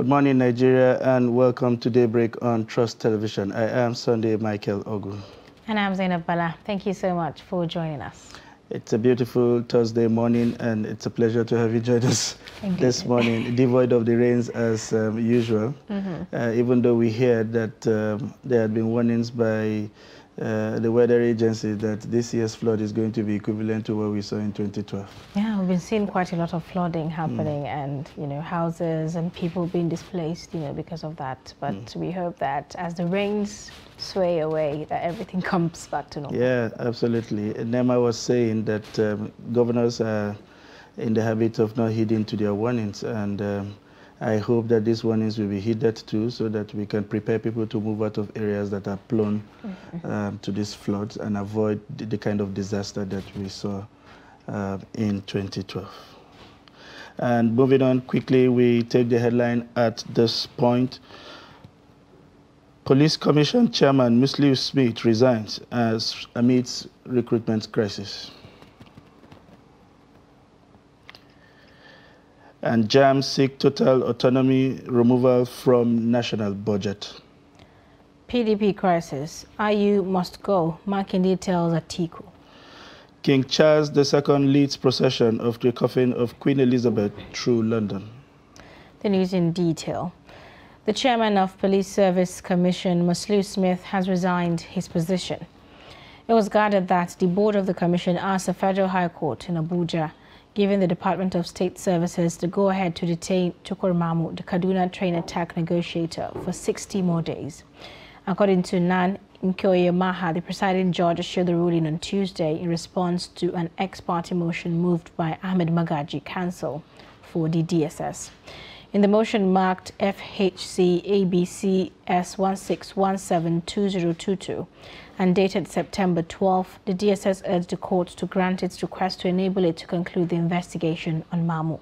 Good morning, Nigeria, and welcome to Daybreak on Trust Television. I am Sunday Michael Ogu. And I'm Zainab Bala. Thank you so much for joining us. It's a beautiful Thursday morning, and it's a pleasure to have you join us this morning, devoid of the rains as usual. Even though we heard that there had been warnings by the weather agency that this year's flood is going to be equivalent to what we saw in 2012. Yeah, we've been seeing quite a lot of flooding happening and, houses and people being displaced, because of that. But we hope that as the rains sway away, that everything comes back to normal. Yeah, absolutely. Nema was saying that governors are in the habit of not heeding to their warnings, and I hope that these warnings will be heeded too, so that we can prepare people to move out of areas that are prone to these floods and avoid the kind of disaster that we saw in 2012. And moving on quickly, we take the headline at this point. Police Commission Chairman Musliu Smith resigns amidst recruitment crisis. And JAM seek total autonomy removal from national budget. PDP crisis. IU must go. Makinde tells Atiku. King Charles II leads procession of the coffin of Queen Elizabeth through London. The news in detail. The chairman of Police Service Commission, Musliu Smith, has resigned his position. It was gathered that the board of the commission asked the Federal High Court in Abuja, giving the Department of State Services the go-ahead to detain Tukur Mamu, the Kaduna train attack negotiator, for 60 more days. According to Nan Nkyoye Maha, the presiding judge issued the ruling on Tuesday in response to an ex-parte motion moved by Ahmed Magaji, counsel for the DSS. In the motion marked FHC ABC S16172022 and dated September 12, the DSS urged the court to grant its request to enable it to conclude the investigation on Mamu.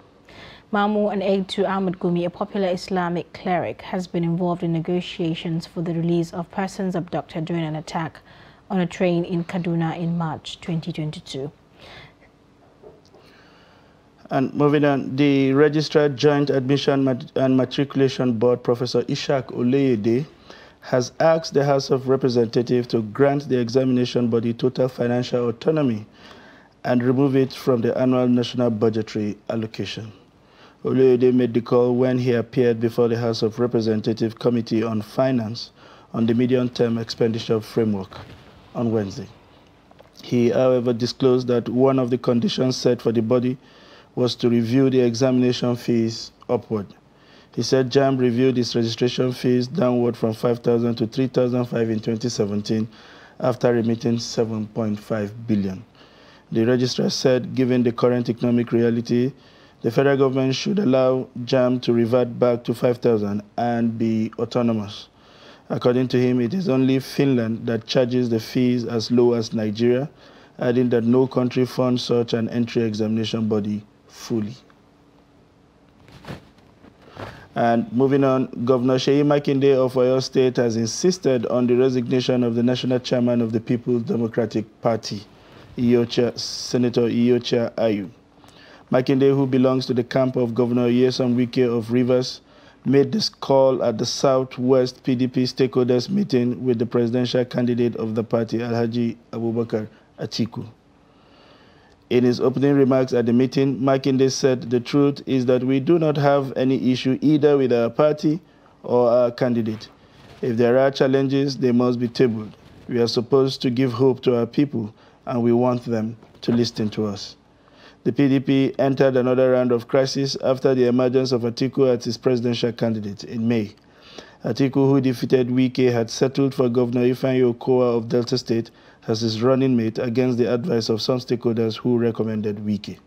Mamu, an aide to Ahmed Gumi, a popular Islamic cleric, has been involved in negotiations for the release of persons abducted during an attack on a train in Kaduna in March 2022. And moving on, the Registrar Joint Admission and Matriculation Board, Professor Ishak Oleyede, has asked the House of Representatives to grant the examination body total financial autonomy and remove it from the annual national budgetary allocation. Oleyede made the call when he appeared before the House of Representatives Committee on Finance on the medium-term expenditure framework on Wednesday. He, however, disclosed that one of the conditions set for the body was to review the examination fees upward. He said JAM reviewed its registration fees downward from 5,000 to 3,005 in 2017 after remitting 7.5 billion. The registrar said, given the current economic reality, the federal government should allow JAM to revert back to 5,000 and be autonomous. According to him, it is only Finland that charges the fees as low as Nigeria, adding that no country funds such an entry examination body fully. And moving on, Governor Seyi Makinde of Oyo State has insisted on the resignation of the national chairman of the People's Democratic Party, Senator Iyorchia Ayu. Makinde, who belongs to the camp of Governor Nyesom Wike of Rivers, made this call at the Southwest PDP stakeholders meeting with the presidential candidate of the party, Alhaji Abubakar Atiku. In his opening remarks at the meeting, Makinde said the truth is that we do not have any issue either with our party or our candidate. If there are challenges, they must be tabled. We are supposed to give hope to our people, and we want them to listen to us. The PDP entered another round of crisis after the emergence of Atiku as its presidential candidate in May. Atiku, who defeated Wike, had settled for Governor Ifeanyi Okowa of Delta State as his running mate against the advice of some stakeholders who recommended Wike.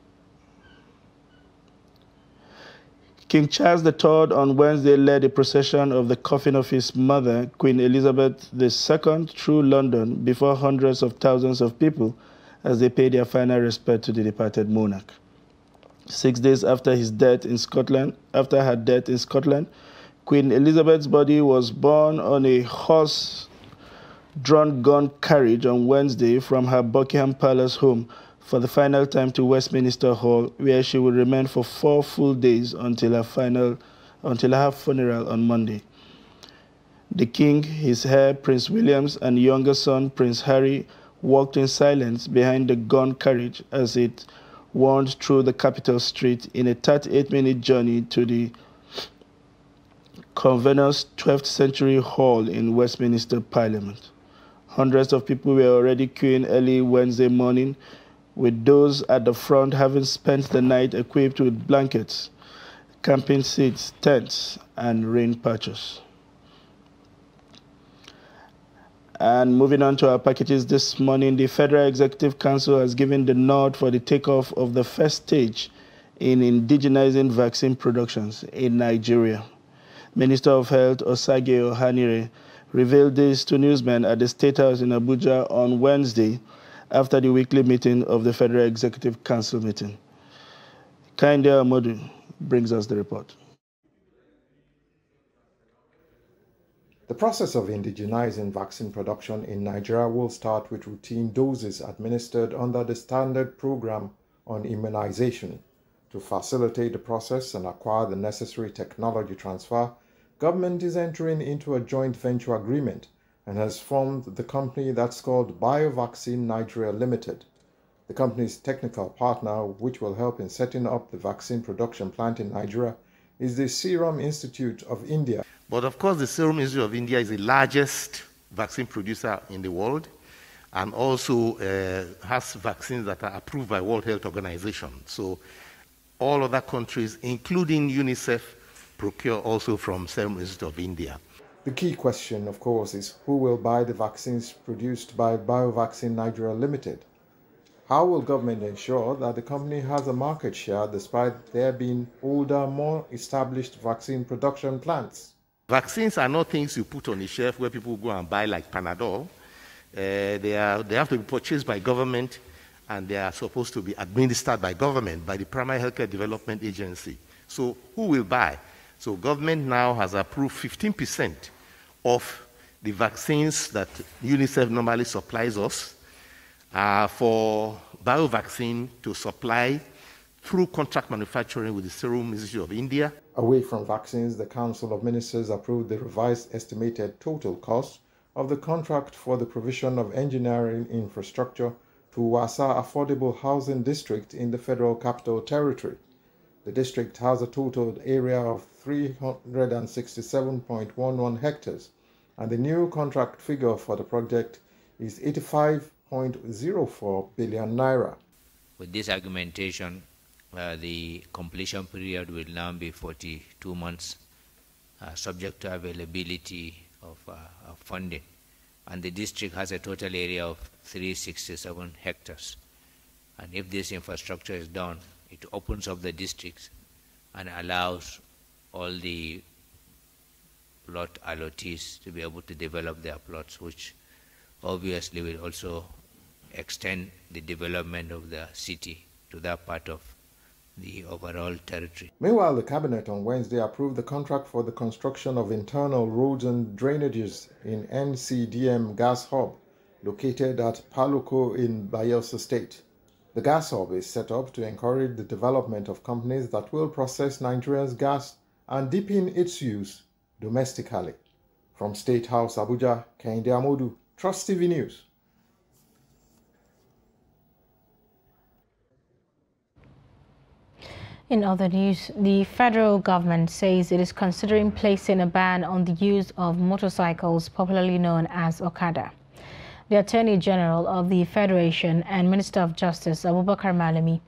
King Charles III on Wednesday led a procession of the coffin of his mother, Queen Elizabeth II, through London before hundreds of thousands of people as they paid their final respect to the departed monarch. 6 days after her death in Scotland, Queen Elizabeth's body was borne on a horse-drawn gun carriage on Wednesday from her Buckingham Palace home for the final time to Westminster Hall, where she will remain for 4 full days until her final until her funeral on Monday. The king, his heir Prince William, and younger son Prince Harry walked in silence behind the gun carriage as it wound through the capital street in a 38-minute journey to the Convener's 12th century hall in Westminster Parliament. Hundreds of people were already queuing early Wednesday morning, with those at the front having spent the night equipped with blankets, camping seats, tents, and rain patches. And moving on to our packages this morning, the Federal Executive Council has given the nod for the takeoff of the first stage in indigenizing vaccine productions in Nigeria. Minister of Health Osage Ohanire revealed this to newsmen at the State House in Abuja on Wednesday after the weekly meeting of the Federal Executive Council meeting. Kainde Amodu brings us the report. The process of indigenizing vaccine production in Nigeria will start with routine doses administered under the Standard Program on Immunization. To facilitate the process and acquire the necessary technology transfer, government is entering into a joint venture agreement and has formed the company that's called BioVaccine Nigeria Limited. The company's technical partner, which will help in setting up the vaccine production plant in Nigeria, is the Serum Institute of India. But of course, the Serum Institute of India is the largest vaccine producer in the world and also has vaccines that are approved by World Health Organization. So all other countries, including UNICEF, procure also from Serum Institute of India. The key question, of course, is who will buy the vaccines produced by BioVaccine Nigeria Limited? How will government ensure that the company has a market share despite there being older, more established vaccine production plants? Vaccines are not things you put on the shelf where people go and buy like Panadol. They have to be purchased by government, and they are supposed to be administered by government, by the Primary Healthcare Development Agency. So who will buy? So government now has approved 15% of the vaccines that UNICEF normally supplies us for BioVaccine to supply through contract manufacturing with the Serum Institute of India. Away from vaccines, the Council of Ministers approved the revised estimated total cost of the contract for the provision of engineering infrastructure to Wasa Affordable Housing District in the Federal Capital Territory. The district has a total area of 367.11 hectares, and the new contract figure for the project is 85.04 billion naira. With this argumentation, the completion period will now be 42 months, subject to availability of funding. And the district has a total area of 367 hectares. And if this infrastructure is done, it opens up the districts and allows all the plot allottees to be able to develop their plots, which obviously will also extend the development of the city to that part of the overall territory. Meanwhile, the Cabinet on Wednesday approved the contract for the construction of internal roads and drainages in NCDM gas hub located at Paluco in Bayelsa State. The gas hub is set up to encourage the development of companies that will process Nigeria's gas and deepen its use domestically. From State House, Abuja, Kainde Amodu, Trust TV News. In other news, the federal government says it is considering placing a ban on the use of motorcycles, popularly known as Okada. The Attorney General of the Federation and Minister of Justice, Abubakar Malami,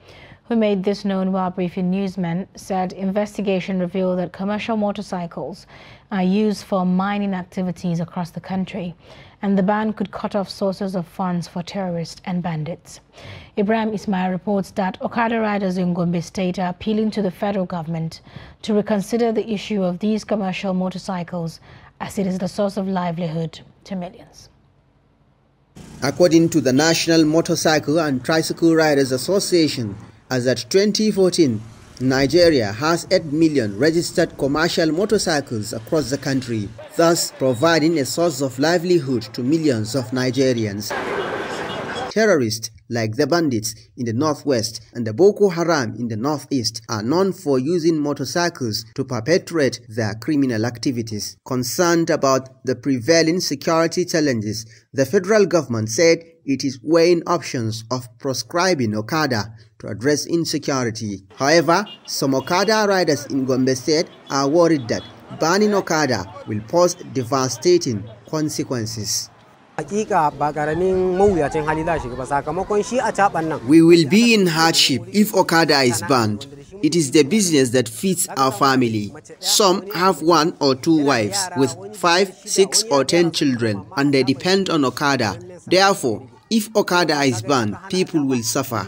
who made this known while briefing newsmen, said investigation revealed that commercial motorcycles are used for mining activities across the country, and the ban could cut off sources of funds for terrorists and bandits. Ibrahim Ismail reports that Okada riders in Gombe State are appealing to the federal government to reconsider the issue of these commercial motorcycles, as it is the source of livelihood to millions. According to the National Motorcycle and Tricycle Riders Association, as at 2014, Nigeria has 8 million registered commercial motorcycles across the country, thus providing a source of livelihood to millions of Nigerians. Terrorists like the bandits in the northwest and the Boko Haram in the northeast are known for using motorcycles to perpetrate their criminal activities. Concerned about the prevailing security challenges, the federal government said it is weighing options of proscribing Okada to address insecurity. However, some Okada riders in Gombe State are worried that banning Okada will pose devastating consequences. We will be in hardship if Okada is banned. It is the business that feeds our family. Some have 1 or 2 wives with 5, 6 or 10 children and they depend on Okada. Therefore, if Okada is banned, people will suffer.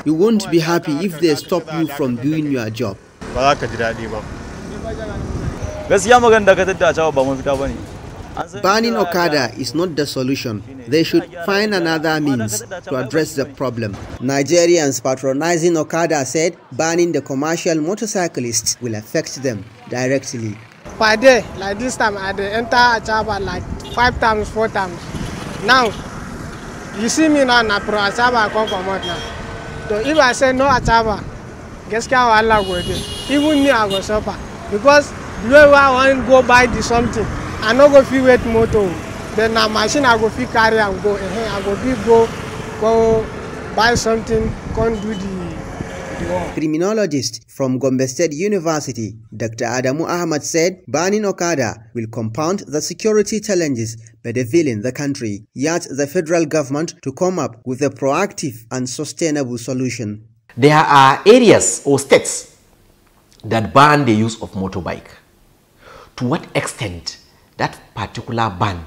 You won't be happy if they stop you from doing your job. Banning Okada is not the solution. They should find another means to address the problem. Nigerians patronizing Okada said banning the commercial motorcyclists will affect them directly. Per day, like this time, I enter Achaba like 5 times, 4 times. Now, you see me now, na pro Achaba I come from out now. So if I say no Achaba, guess how Allah go do? Even me I go suffer because the way I want to go buy the something. I no go fit wait motor. Then na machine I go fit carry and go. I go fit go buy something, can't do the work. Criminologist from Gombe State University, Dr. Adamu Ahmad said banning Okada will compound the security challenges bedeviling the country. He urged the federal government to come up with a proactive and sustainable solution. There are areas or states that ban the use of motorbike. To what extent that particular ban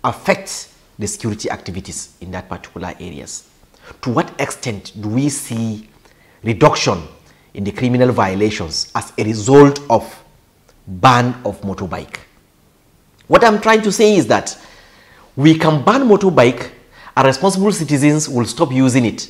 affects the security activities in that particular areas? To what extent do we see reduction in the criminal violations as a result of ban of motorbike? What I'm trying to say is that we can ban motorbike and responsible citizens will stop using it.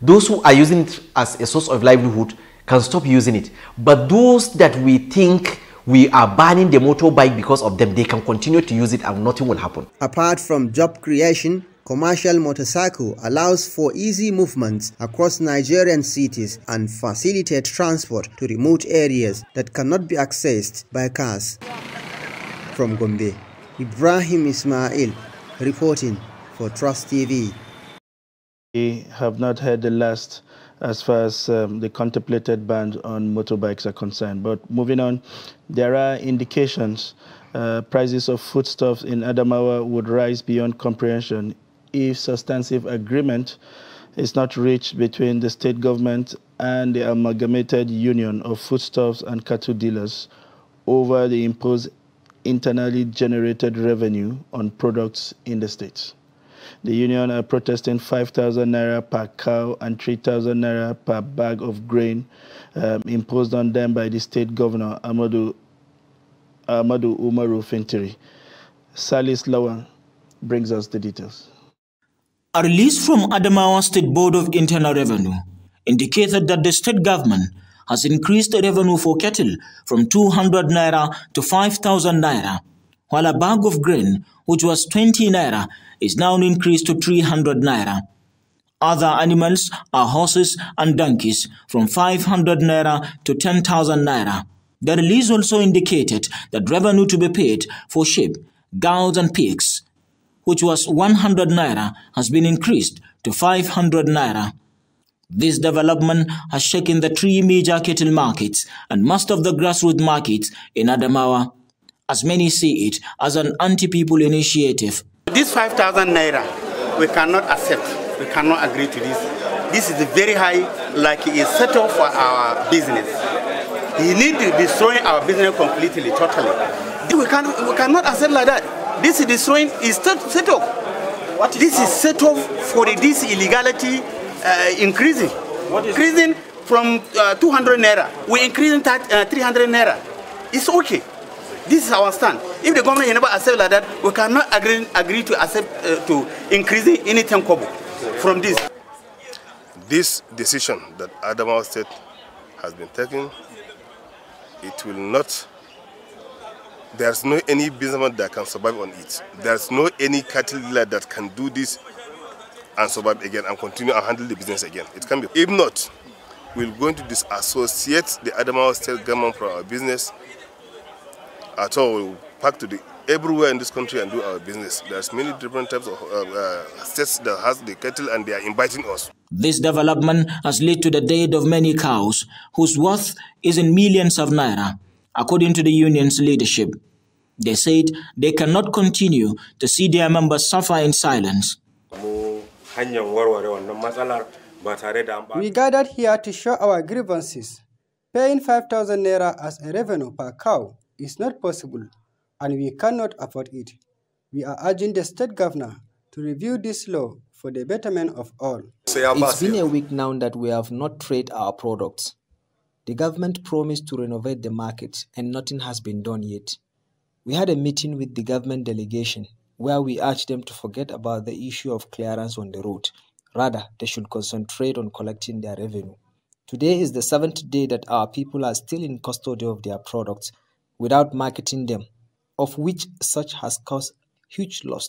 Those who are using it as a source of livelihood can stop using it. But those that we think we are banning the motorbike because of them, they can continue to use it and nothing will happen. Apart from job creation, commercial motorcycle allows for easy movements across Nigerian cities and facilitate transport to remote areas that cannot be accessed by cars. From Gombe, Ibrahim Ismail reporting for Trust TV. We have not heard the last as far as the contemplated ban on motorbikes are concerned. But moving on, there are indications prices of foodstuffs in Adamawa would rise beyond comprehension if substantive agreement is not reached between the state government and the amalgamated union of foodstuffs and cattle dealers over the imposed internally generated revenue on products in the state. The union are protesting 5,000 naira per cow and 3,000 naira per bag of grain imposed on them by the state governor, Ahmadu Umaru Fintiri. Salis Lawan brings us the details. A release from Adamawa State Board of Internal Revenue indicated that the state government has increased the revenue for cattle from 200 naira to 5,000 naira, while a bag of grain, which was 20 naira, is now increased to 300 naira. Other animals are horses and donkeys from 500 naira to 10,000 naira. The release also indicated that revenue to be paid for sheep, goats and pigs, which was 100 naira, has been increased to 500 naira. This development has shaken the 3 major cattle markets and most of the grassroots markets in Adamawa, as many see it as an anti-people initiative. This 5,000 naira, we cannot accept. We cannot agree to this. This is very high, like it's set off for our business. He need to destroy our business completely, totally. We cannot accept like that. This is destroying, is set off. This is set off for this illegality increasing. Increasing from 200 naira, we increasing 300 naira. It's okay. This is our stand. If the government never accept like that, we cannot agree to accept to increasing anything from this. This decision that Adamawa State has been taking, it will not there's no any businessman that can survive on it. There's no any cattle dealer that can do this and survive again and continue and handle the business again. It can be. If not, we're going to disassociate the Adamawa state government from our business at all. We'll pack to the everywhere in this country and do our business. There's many different types of states that has the cattle and they are inviting us. This development has led to the death of many cows whose worth is in millions of naira, according to the union's leadership. They said they cannot continue to see their members suffer in silence. We gathered here to show our grievances. Paying 5,000 naira as a revenue per cow is not possible, and we cannot afford it. We are urging the state governor to review this law for the betterment of all. It's been a week now that we have not traded our products. The government promised to renovate the market, and nothing has been done yet. We had a meeting with the government delegation where we urged them to forget about the issue of clearance on the road. Rather, they should concentrate on collecting their revenue. Today is the 7th day that our people are still in custody of their products without marketing them, of which such has caused huge loss.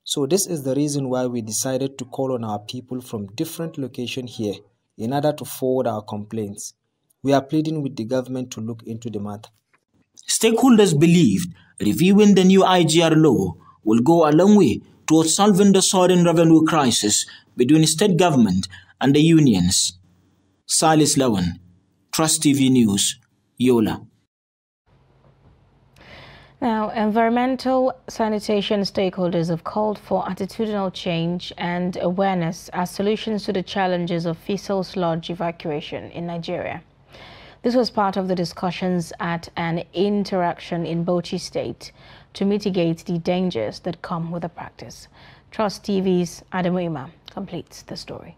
So this is the reason why we decided to call on our people from different locations here in order to forward our complaints. We are pleading with the government to look into the matter. Stakeholders believed reviewing the new IGR law will go a long way towards solving the sudden revenue crisis between state government and the unions. Salis Lawan, Trust TV News, Yola. Now, environmental sanitation stakeholders have called for attitudinal change and awareness as solutions to the challenges of fecal sludge evacuation in Nigeria. This was part of the discussions at an interaction in Bauchi State to mitigate the dangers that come with the practice. Trust TV's Adamu Imam completes the story.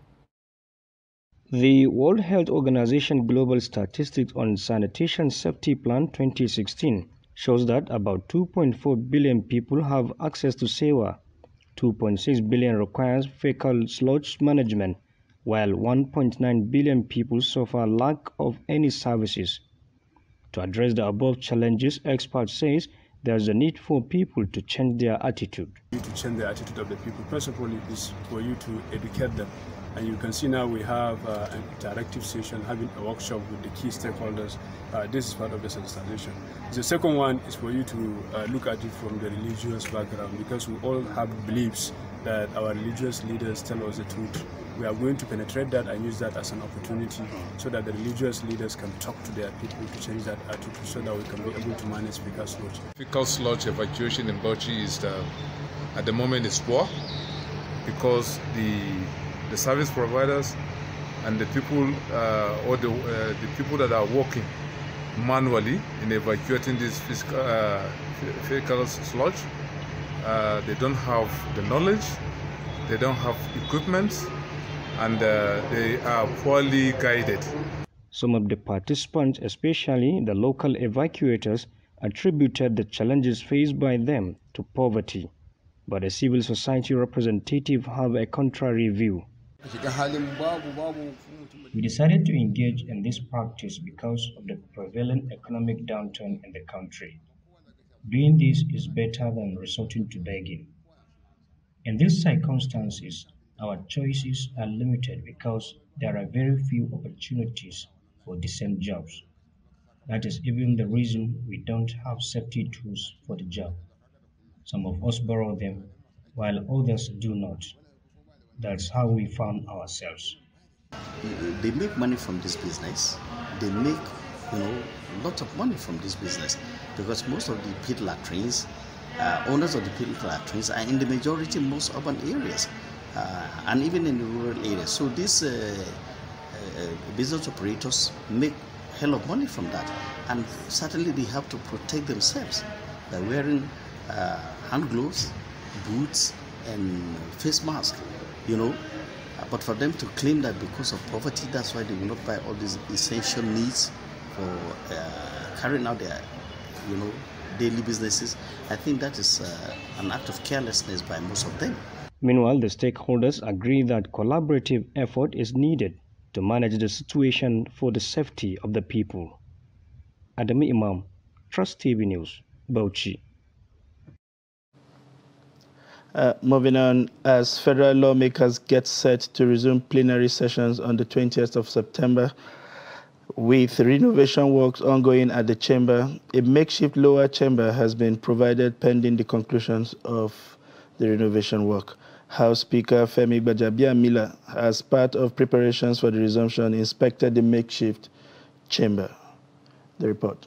The World Health Organization Global Statistics on Sanitation Safety Plan 2016 shows that about 2.4 billion people have access to sewer, 2.6 billion requires fecal sludge management, while 1.9 billion people suffer lack of any services. To address the above challenges, experts say there is a need for people to change their attitude. To change the attitude of the people, first of all, it is for you to educate them. And you can see now we have an interactive session, having a workshop with the key stakeholders. This is part of the sensitization. The second one is for you to look at it from the religious background, because we all have beliefs that our religious leaders tell us the truth. We are going to penetrate that and use that as an opportunity so that the religious leaders can talk to their people to change that attitude so that we can be able to manage fecal sludge. Fecal sludge evacuation in Bauchi is at the moment is poor because the service providers and the people or the people that are working manually in evacuating this fecal sludge, they don't have the knowledge, they don't have equipment, and they are poorly guided. Some of the participants, especially the local evacuators, attributed the challenges faced by them to poverty, but the civil society representatives have a contrary view. We decided to engage in this practice because of the prevalent economic downturn in the country. Doing this is better than resorting to begging. In these circumstances, our choices are limited because there are very few opportunities for decent jobs. That is even the reason we don't have safety tools for the job. Some of us borrow them, while others do not. That's how we found ourselves. They make money from this business. They make, a lot of money from this business because most of the people are trains. Owners of the people are trains are in the majority most urban areas and even in the rural areas. So these business operators make hell of money from that, and certainly they have to protect themselves by wearing hand gloves, boots, and face masks. But for them to claim that because of poverty, that's why they will not buy all these essential needs for carrying out their, daily businesses, I think that is an act of carelessness by most of them. Meanwhile, the stakeholders agree that collaborative effort is needed to manage the situation for the safety of the people. Adamu Imam, Trust TV News, Bauchi. Moving on, as federal lawmakers get set to resume plenary sessions on the 20th of September, with renovation works ongoing at the chamber, a makeshift lower chamber has been provided pending the conclusions of the renovation work. House Speaker Femi Gbajabiamila, as part of preparations for the resumption, inspected the makeshift chamber. The report.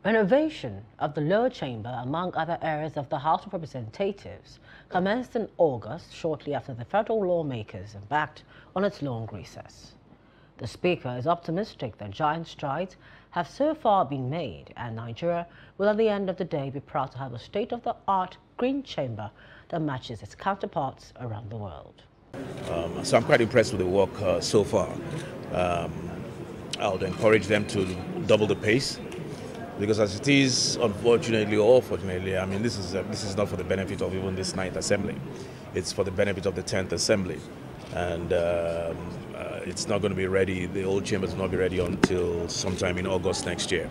Renovation of the lower chamber, among other areas of the House of Representatives, commenced in August, shortly after the federal lawmakers embarked on its long recess. The Speaker is optimistic that giant strides have so far been made, and Nigeria will at the end of the day be proud to have a state-of-the-art green chamber that matches its counterparts around the world. So I'm quite impressed with the work so far. I would encourage them to double the pace, because as it is, unfortunately or fortunately, I mean, this is not for the benefit of even this 9th Assembly. It's for the benefit of the 10th Assembly. And it's not going to be ready, the old chambers will not be ready until sometime in August next year.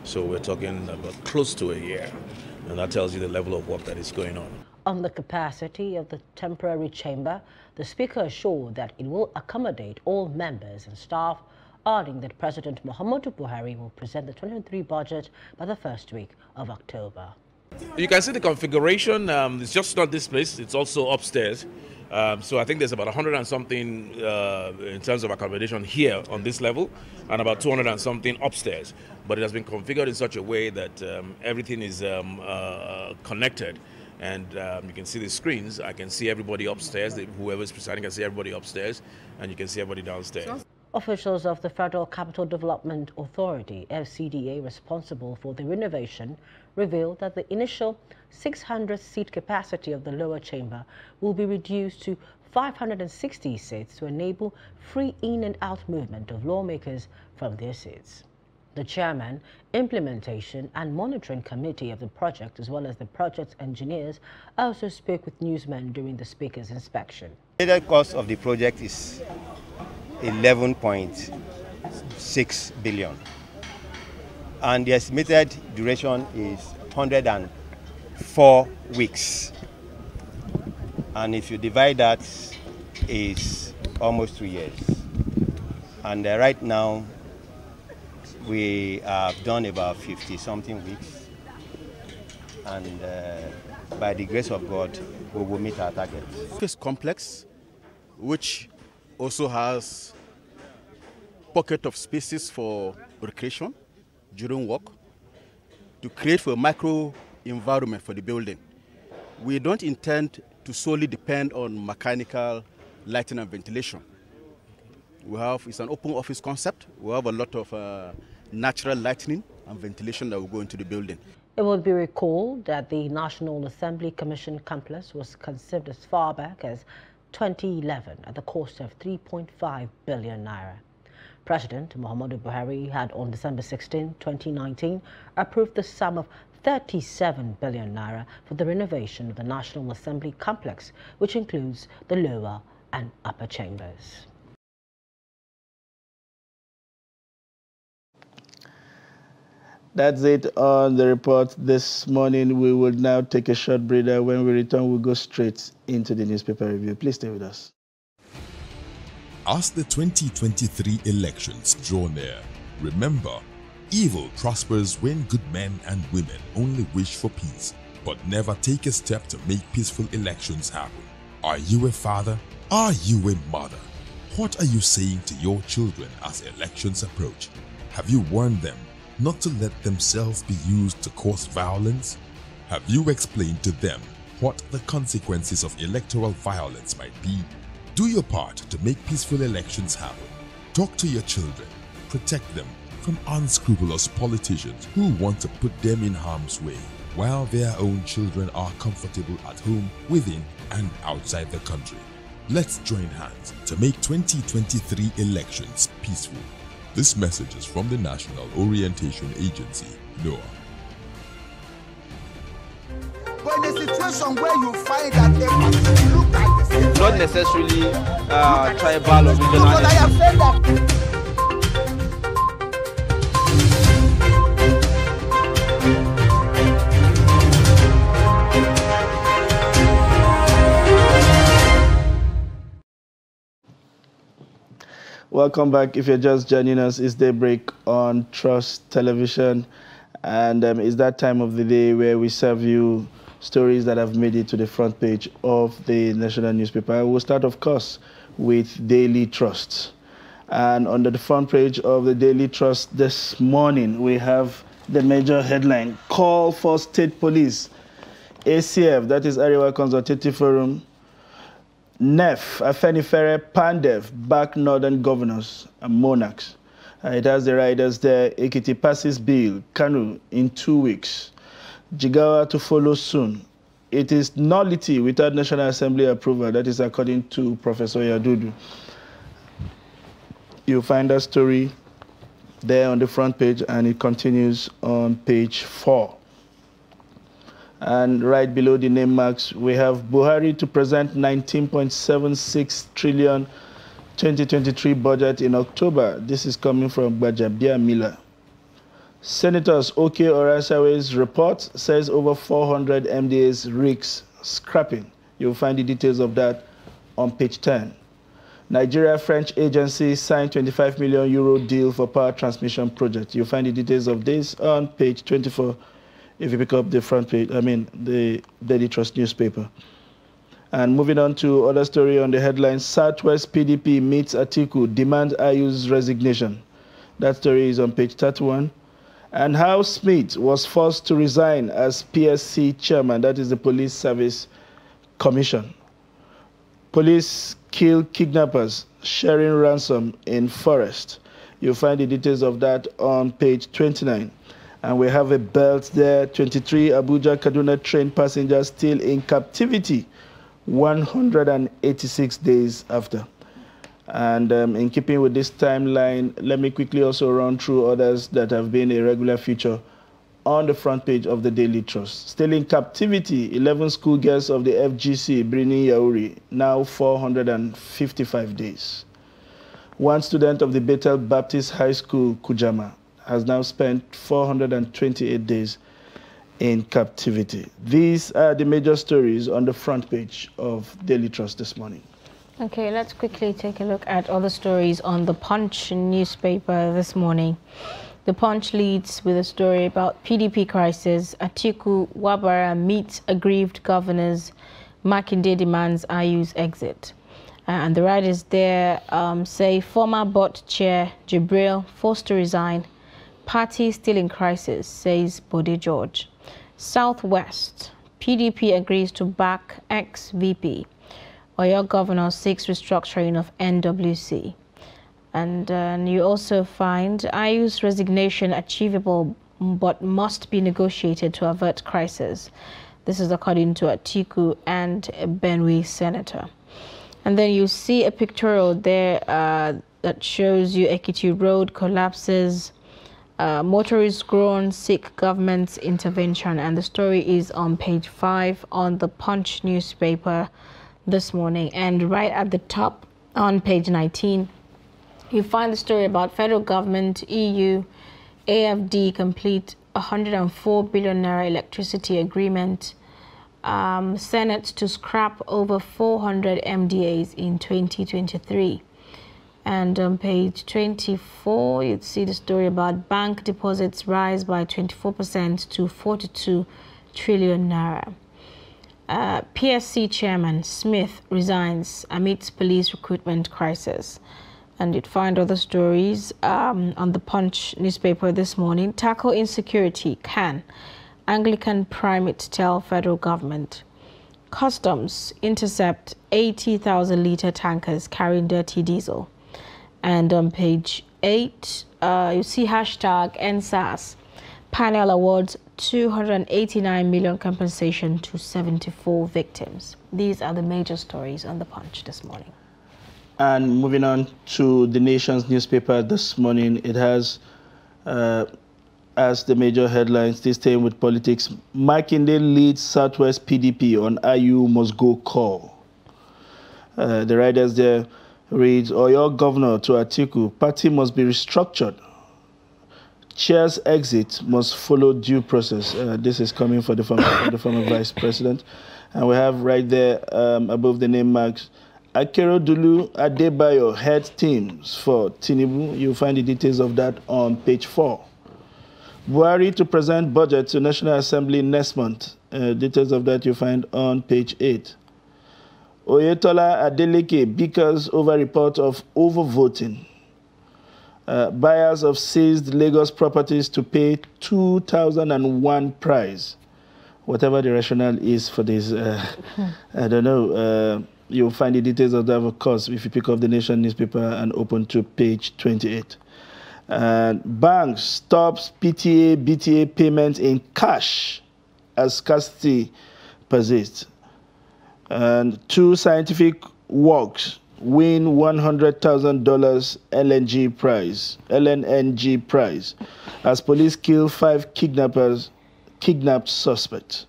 So we're talking about close to a year. And that tells you the level of work that is going on. On the capacity of the temporary chamber, the Speaker assured that it will accommodate all members and staff, adding that President Muhammadu Buhari will present the 2023 budget by the first week of October. You can see the configuration. It's just not this place, it's also upstairs. So I think there's about 100 and something in terms of accommodation here on this level, and about 200 and something upstairs. But it has been configured in such a way that everything is connected. And you can see the screens. I can see everybody upstairs. Whoever is presiding can see everybody upstairs, and you can see everybody downstairs. Officials of the Federal Capital Development Authority, FCDA, responsible for the renovation, revealed that the initial 600-seat capacity of the lower chamber will be reduced to 560 seats to enable free in and out movement of lawmakers from their seats. The chairman, implementation and monitoring committee of the project, as well as the project engineers, also spoke with newsmen during the Speaker's inspection. The total cost of the project is 11.6 billion, and the estimated duration is 104 weeks, and if you divide that, is almost 2 years. And right now we have done about 50-something weeks, and by the grace of God we will meet our target. This complex, which also has pocket of spaces for recreation during work, to create a micro environment for the building. We don't intend to solely depend on mechanical lighting and ventilation. It's an open office concept. We have a lot of natural lighting and ventilation that will go into the building. It will be recalled that the National Assembly Commission complex was conceived as far back as 2011 at the cost of 3.5 billion naira. President Muhammadu Buhari had on December 16, 2019, approved the sum of 37 billion naira for the renovation of the National Assembly complex, which includes the lower and upper chambers. That's it on the report this morning. We will now take a short breather. When we return, we'll go straight into the newspaper review. Please stay with us. As the 2023 elections draw near, remember, evil prospers when good men and women only wish for peace, but never take a step to make peaceful elections happen. Are you a father? Are you a mother? What are you saying to your children as elections approach? Have you warned them not to let themselves be used to cause violence? Have you explained to them what the consequences of electoral violence might be? Do your part to make peaceful elections happen. Talk to your children. Protect them from unscrupulous politicians who want to put them in harm's way, while their own children are comfortable at home, within and outside the country. Let's join hands to make 2023 elections peaceful. This message is from the National Orientation Agency, NOAA. When a situation where you find that they look at the same, not necessarily tribal or regional. I have said that. Welcome back. If you're just joining us, it's Daybreak on Trust Television. And it's that time of the day where we serve you stories that have made it to the front page of the national newspaper. We'll start, of course, with Daily Trust. And under the front page of the Daily Trust this morning, we have the major headline, Call for State Police. ACF, that is Arewa Consultative Forum, NEF, Afenifere, PANDEF, back northern governors and monarchs. It has the riders there. Ekiti passes bill, Kanu in 2 weeks. Jigawa to follow soon. It is nullity without National Assembly approval. That is according to Professor Yadudu. You'll find that story there on the front page, and it continues on page 4. And right below the name marks, we have Buhari to present 19.76 trillion 2023 budget in October. This is coming from Bajabia Miller. Senators OK Orasawe's report says over 400 MDAs rigs scrapping. You'll find the details of that on page 10. Nigeria-French agency signed 25 million euro deal for power transmission project. You'll find the details of this on page 24 if you pick up the front page, the Daily Trust newspaper. And moving on to other story on the headline, Southwest PDP meets Atiku, demand Ayu's resignation. That story is on page 31. And how Smith was forced to resign as PSC chairman, that is the Police Service Commission. Police kill kidnappers, sharing ransom in forest. You'll find the details of that on page 29. And we have a belt there, 23 Abuja-Kaduna train passengers still in captivity 186 days after. And in keeping with this timeline, let me quickly also run through others that have been a regular feature on the front page of the Daily Trust. Still in captivity, 11 schoolgirls of the FGC, Brini Yauri, now 455 days. One student of the Bethel Baptist High School, Kujama, has now spent 428 days in captivity. These are the major stories on the front page of Daily Trust this morning. Okay, let's quickly take a look at other stories on the Punch newspaper this morning. The Punch leads with a story about PDP crisis. Atiku Wabara meets aggrieved governors. Makinde demands Ayu's exit. And the writers there say former BOT chair Jibril forced to resign. Party still in crisis, says Bode George. Southwest, PDP agrees to back ex-VP. Oyo governor seeks restructuring of NWC. And you also find Ayu's resignation achievable but must be negotiated to avert crisis. This is according to Atiku and Benue senator. And then you see a pictorial there that shows you Ekiti Road collapses. Motorists groan, seek government's intervention, and the story is on page 5 on the Punch newspaper this morning. And right at the top on page 19, you find the story about federal government, EU, AFD complete 104 billion naira electricity agreement, Senate to scrap over 400 MDAs in 2023. And on page 24, you'd see the story about bank deposits rise by 24% to 42 trillion naira. PSC chairman Smith resigns amidst police recruitment crisis. And you'd find other stories on the Punch newspaper this morning. Tackle insecurity, can Anglican primate tell federal government. Customs intercept 80,000-litre tankers carrying dirty diesel. And on page 8, you see hashtag NSAS. Panel awards 289 million compensation to 74 victims. These are the major stories on the Punch this morning. And moving on to the Nation's newspaper this morning, it has as the major headlines, this time with politics, Makinde leads Southwest PDP on Ayu must go call. The writers there reads, Oyo governor to Atiku, party must be restructured. Chair's exit must follow due process. This is coming for the former vice president. And we have right there above the name marks, Akeredolu Adebayo heads teams for Tinubu. You'll find the details of that on page 4. Buhari to present budget to National Assembly next month. Details of that you find on page 8. Oyetola Adeleke bickers over report of overvoting. Buyers of seized Lagos properties to pay 2001 price. Whatever the rationale is for this, I don't know. You'll find the details of that, of course, if you pick up the Nation newspaper and open to page 28. Banks stops PTA, BTA payments in cash as scarcity persists. And 2 scientific works win $100,000 LNG prize as police kill 5 kidnapped suspects.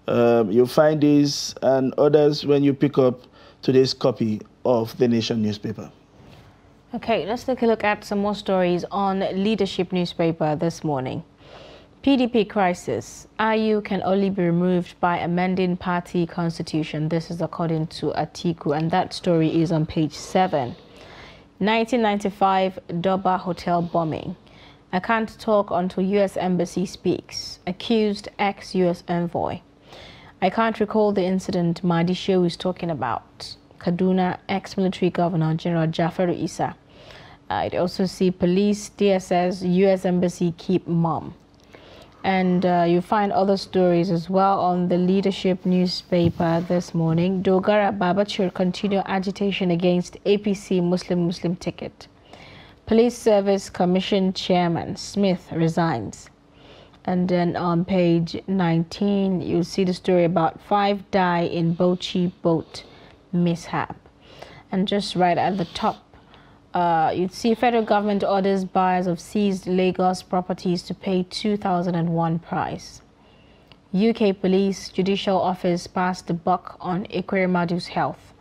You'll find these and others when you pick up today's copy of the Nation newspaper. Okay, let's take a look at some more stories on Leadership newspaper this morning. PDP crisis. IU can only be removed by amending party constitution. This is according to Atiku, and that story is on page 7. 1995 Doba Hotel bombing. I can't talk until U.S. Embassy speaks. Accused ex-U.S. envoy. I can't recall the incident Mahdi Shehu is talking about. Kaduna ex-military governor General Jafaru Issa. I'd also see police, DSS, U.S. Embassy keep mum. And you find other stories as well on the Leadership newspaper this morning. Dogara Babachir continue agitation against APC Muslim ticket. Police Service Commission Chairman Smith resigns. And then on page 19, you'll see the story about 5 die in Bauchi boat mishap. And just right at the top, you'd see federal government orders buyers of seized Lagos properties to pay 2001 price. UK Police Judicial Office passed the buck on Ekwerimadu's health.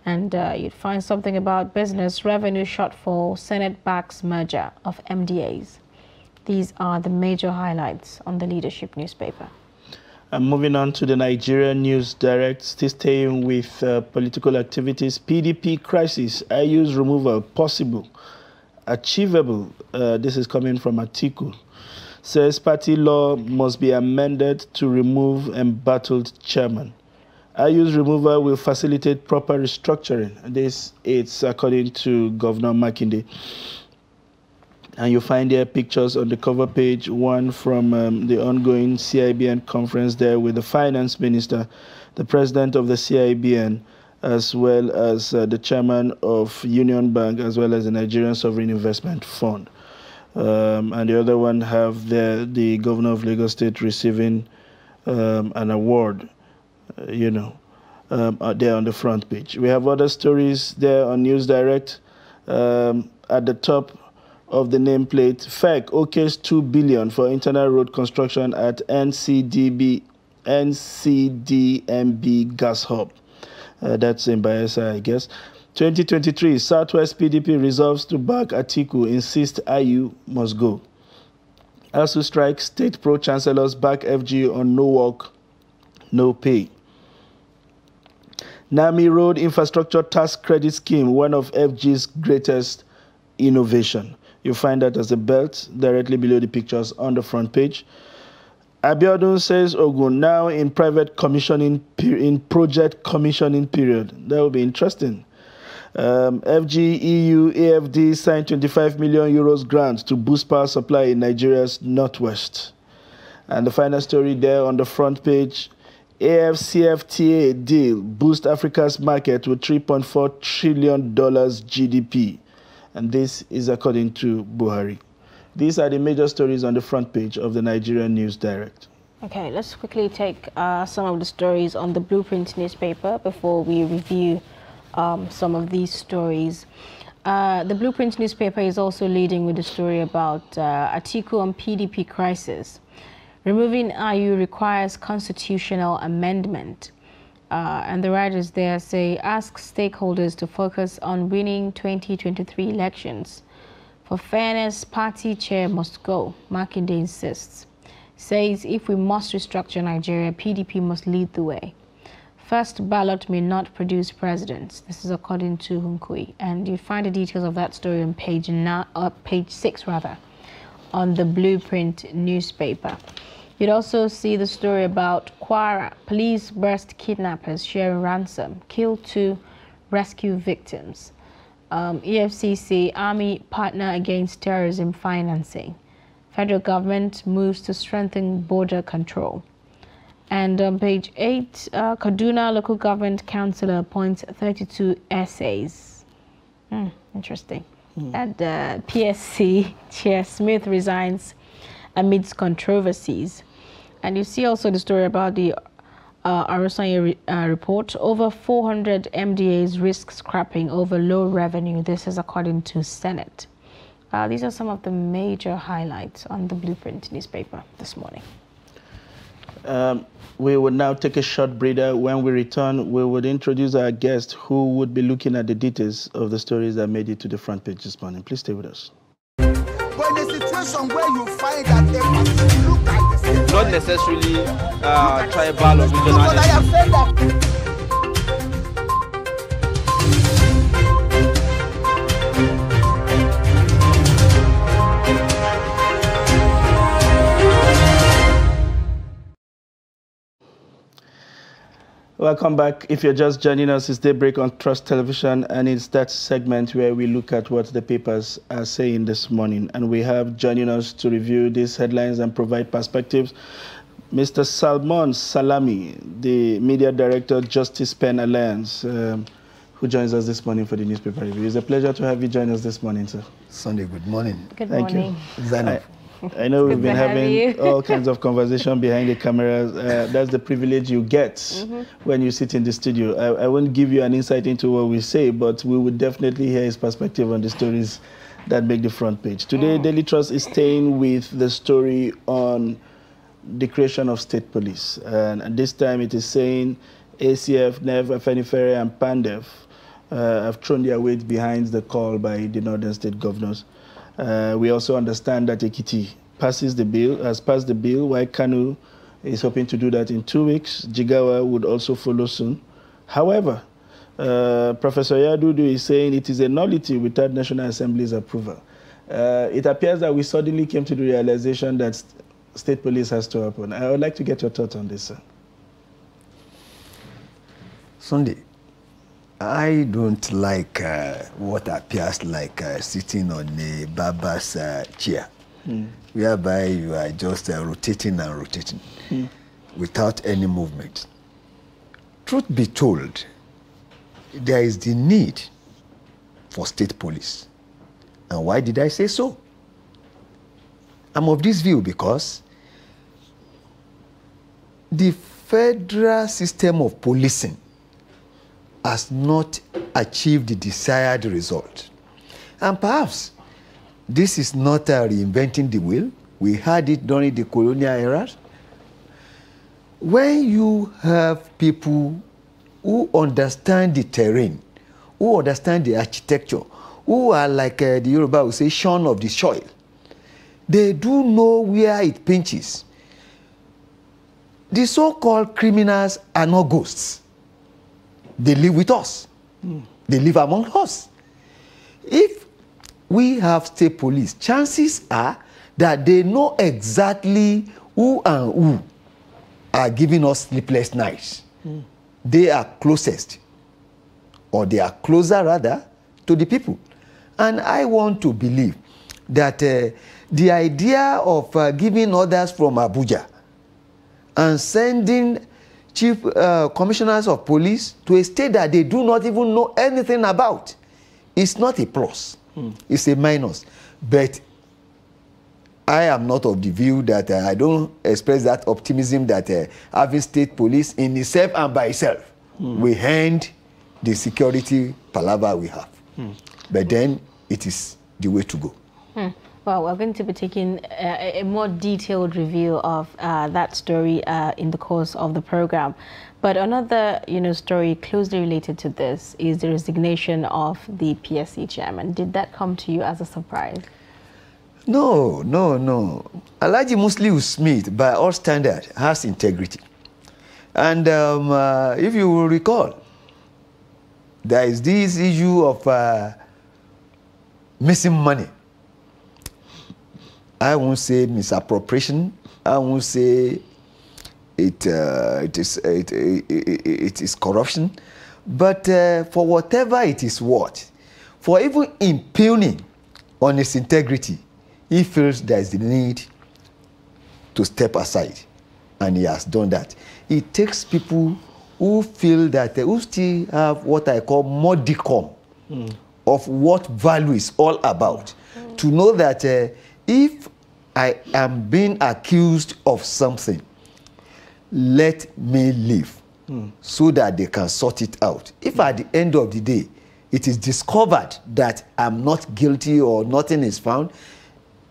And you'd find something about business revenue shortfall, Senate backs merger of MDAs. These are the major highlights on the Leadership newspaper. And moving on to the Nigerian News Direct, still staying with political activities. PDP crisis, IU's removal possible, achievable. This is coming from Atiku. Says party law must be amended to remove embattled chairman. IU's removal will facilitate proper restructuring. This it's according to Governor Makinde. And you find there pictures on the cover page, one from the ongoing CIBN conference there with the finance minister, the president of the CIBN, as well as the chairman of Union Bank, as well as the Nigerian Sovereign Investment Fund. And the other one have the governor of Lagos State receiving an award, there on the front page. We have other stories there on News Direct. At the top of the nameplate, FEC okays $2 billion for internal road construction at NCDMB gas hub. That's in Bayelsa, I guess. 2023, Southwest PDP resolves to back Atiku, insist IU must go. ASU strike, state pro-chancellors back FG on no work, no pay. NAMI Road Infrastructure Tax Credit Scheme, one of FG's greatest innovation. You find that as a belt directly below the pictures on the front page. Abiodun says Ogun now in private commissioning, in project commissioning period. That will be interesting. FG, EU, AFD signed 25 million euros grants to boost power supply in Nigeria's northwest. And the final story there on the front page, AFCFTA deal boost Africa's market with $3.4 trillion GDP. And this is according to Buhari. These are the major stories on the front page of the Nigerian News Direct. Okay, let's quickly take some of the stories on the Blueprint newspaper before we review some of these stories. The Blueprint newspaper is also leading with the story about Atiku on PDP crisis. Removing IU requires constitutional amendment. And the writers there say, ask stakeholders to focus on winning 2023 elections. For fairness, party chair must go, Makinde insists. Says if we must restructure Nigeria, PDP must lead the way. First ballot may not produce presidents. This is according to Hunkui. And you find the details of that story on page 6 on the Blueprint newspaper. You'd also see the story about Kwara. Police burst kidnappers sharing ransom, kill 2, rescue victims. EFCC, Army partner against terrorism financing. Federal government moves to strengthen border control. And on page 8, Kaduna Local Government Councillor appoints 32 essays. Interesting. And PSC Chair Smith resigns amidst controversies. And you see also the story about the Arosanye report. Over 400 MDAs risk scrapping over low revenue. This is according to Senate. These are some of the major highlights on the Blueprint newspaper this morning. We will now take a short breather. When we return, we would introduce our guest who would be looking at the details of the stories that made it to the front page this morning. Please stay with us. But in a situation where you find that a look at the same, not necessarily tribal or regional. But I have said that. Welcome back. If you're just joining us, it's Daybreak on Trust Television, and it's that segment where we look at what the papers are saying this morning. And we have joining us to review these headlines and provide perspectives, Mr. Salmon Salami, the Media Director, Justice Pen Alliance, who joins us this morning for the newspaper review. It's a pleasure to have you join us this morning, sir. Sunday, good morning. Good morning. Thank you. I know we've been having all kinds of conversation behind the cameras. That's the privilege you get when you sit in the studio. I won't give you an insight into what we say, but we would definitely hear his perspective on the stories that make the front page. Today, Daily Trust is staying with the story on the creation of state police. And this time it is saying ACF, NEV, Afenifere, and PANDEF have thrown their weight behind the call by the northern state governors. We also understand that Ekiti has passed the bill, while Kanu is hoping to do that in 2 weeks. Jigawa would also follow soon. However, Professor Yadudu is saying it is a nullity without National Assembly's approval. It appears that we suddenly came to the realization that state police has to happen. I would like to get your thoughts on this, sir. Sunday, I don't like what appears like sitting on a barber's chair, whereby you are just rotating and rotating without any movement. Truth be told, there is the need for state police. And why did I say so? I'm of this view because the federal system of policing has not achieved the desired result. And perhaps this is not reinventing the wheel. We had it during the colonial era. When you have people who understand the terrain, who understand the architecture, who are like the Yoruba would say, shorn of the soil, they do know where it pinches. The so-called criminals are not ghosts. They live with us. They live among us. If we have state police, chances are that they know exactly who and who are giving us sleepless nights. They are closest, or they are closer rather, to the people. And I want to believe that the idea of giving orders from Abuja and sending chief commissioners of police to a state that they do not even know anything about, it's not a plus. It's a minus. But I am not of the view that I don't express that optimism that having state police in itself and by itself will end the security palaver we have. But then it is the way to go. Well, we're going to be taking a more detailed review of that story in the course of the program. But another, story closely related to this is the resignation of the PSC chairman. Did that come to you as a surprise? No. Alhaji Musliu Smith, by all standards, has integrity. And if you will recall, there is this issue of missing money. I won't say misappropriation. I won't say it is corruption. But for whatever it is worth, for even impugning on its integrity, he feels there is the need to step aside. And he has done that. It takes people who feel that, who still have what I call modicum of what value is all about, to know that if I am being accused of something, let me live so that they can sort it out. If at the end of the day, it is discovered that I'm not guilty or nothing is found,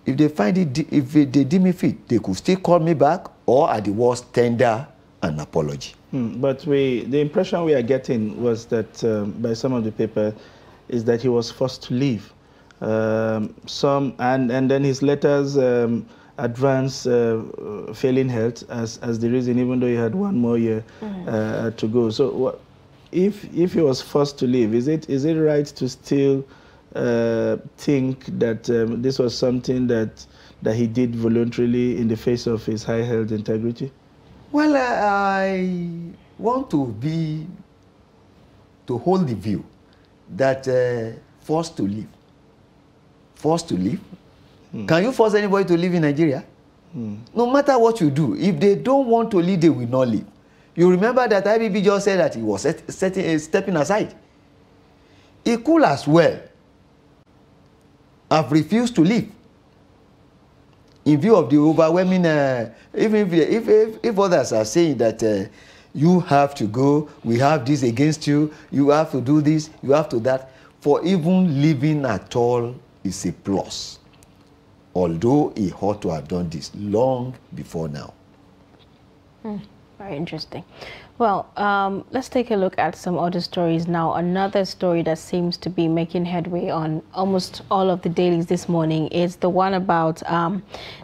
if they find it, if they deem me fit, they could still call me back or at the worst tender an apology. But the impression we are getting was that by some of the paper is that he was forced to leave. And then his letters advance failing health as the reason, even though he had one more year to go. So if he was forced to leave, is it right to still think that this was something that he did voluntarily in the face of his high health integrity? Well, I want to hold the view that forced to leave. Forced to leave? Can you force anybody to live in Nigeria? No matter what you do, if they don't want to leave, they will not leave. You remember that IBB just said that he was stepping aside. He could as well have refused to leave in view of the overwhelming, even if others are saying that you have to go, we have this against you, you have to do this, you have to that, for even living at all is a plus. Although he ought to have done this long before now. Very interesting. Well, let's take a look at some other stories now. Another story that seems to be making headway on almost all of the dailies this morning is the one about the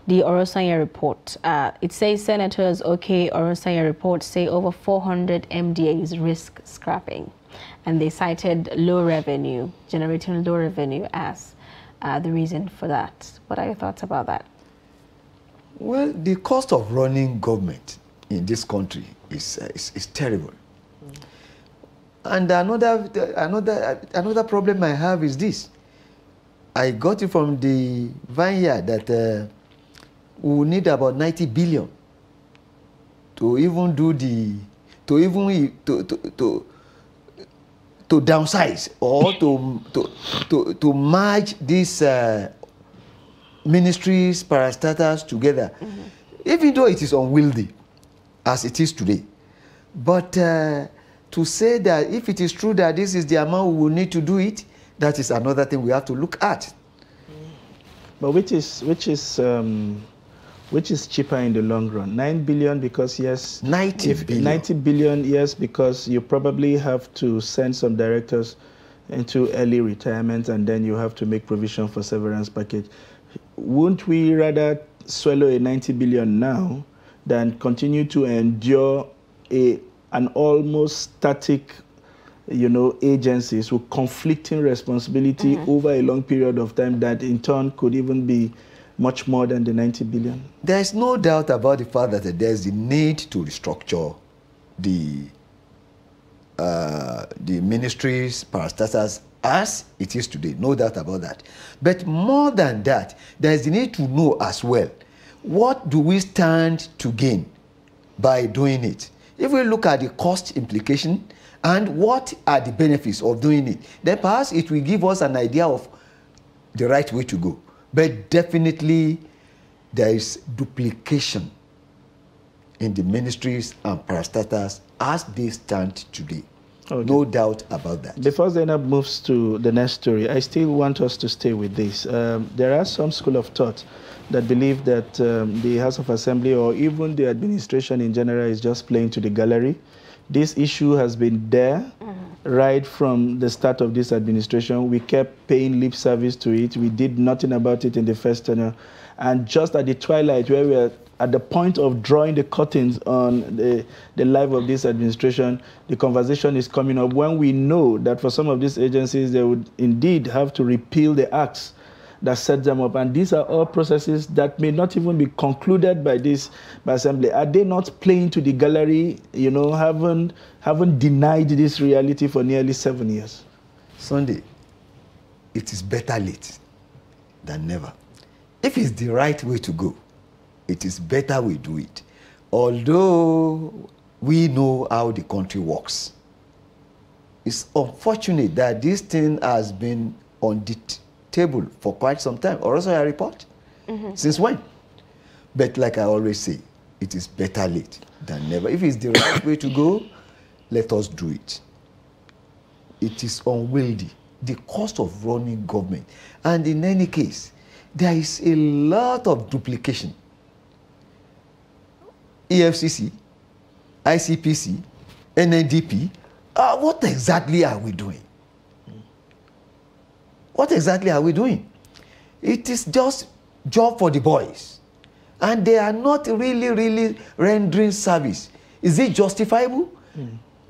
Orosanye report. It says Senators OK Orosanye report say over 400 MDAs risk scrapping. And they cited low revenue, generating low revenue as the reason for that. What are your thoughts about that? Well, the cost of running government in this country is terrible. And another problem I have is this. I got it from the vineyard that we need about 90 billion to even do to downsize or to merge these ministries, parastatals together, even though it is unwieldy as it is today. But to say that if it is true that this is the amount we will need to do it, that is another thing we have to look at. But which is cheaper in the long run? 9 billion because yes, 90 billion yes, because you probably have to send some directors into early retirement and then you have to make provision for severance package. Wouldn't we rather swallow a 90 billion now than continue to endure an almost static, agencies with conflicting responsibility over a long period of time that in turn could even be much more than the 90 billion? There is no doubt about the fact that there is the need to restructure the ministries, parastatals, as it is today. No doubt about that. But more than that, there is the need to know as well, what do we stand to gain by doing it? If we look at the cost implication and what are the benefits of doing it, then perhaps it will give us an idea of the right way to go. But definitely there is duplication in the ministries and parastatals as they stand today. Okay. No doubt about that. Before Zainab moves to the next story, I still want us to stay with this. There are some school of thought that believe that the House of Assembly or even the administration in general is just playing to the gallery This issue has been there right from the start of this administration. We kept paying lip service to it. We did nothing about it in the first tenure. And just at the twilight, where we are at the point of drawing the curtains on the life of this administration, the conversation is coming up when we know that for some of these agencies, they would indeed have to repeal the acts that set them up. And these are all processes that may not even be concluded by Assembly. Are they not playing to the gallery, you know, haven't denied this reality for nearly 7 years? Sunday, it is better late than never. If it's the right way to go, it is better we do it. Although we know how the country works. It's unfortunate that this thing has been on the table for quite some time. Or also a report. Since when? But like I always say, it is better late than never. If it's the right way to go, let us do it. It is unwieldy, the cost of running government. And in any case, there is a lot of duplication. EFCC, ICPC, NNDP, what exactly are we doing? What exactly are we doing? It is just job for the boys. And they are not really rendering service. Is it justifiable?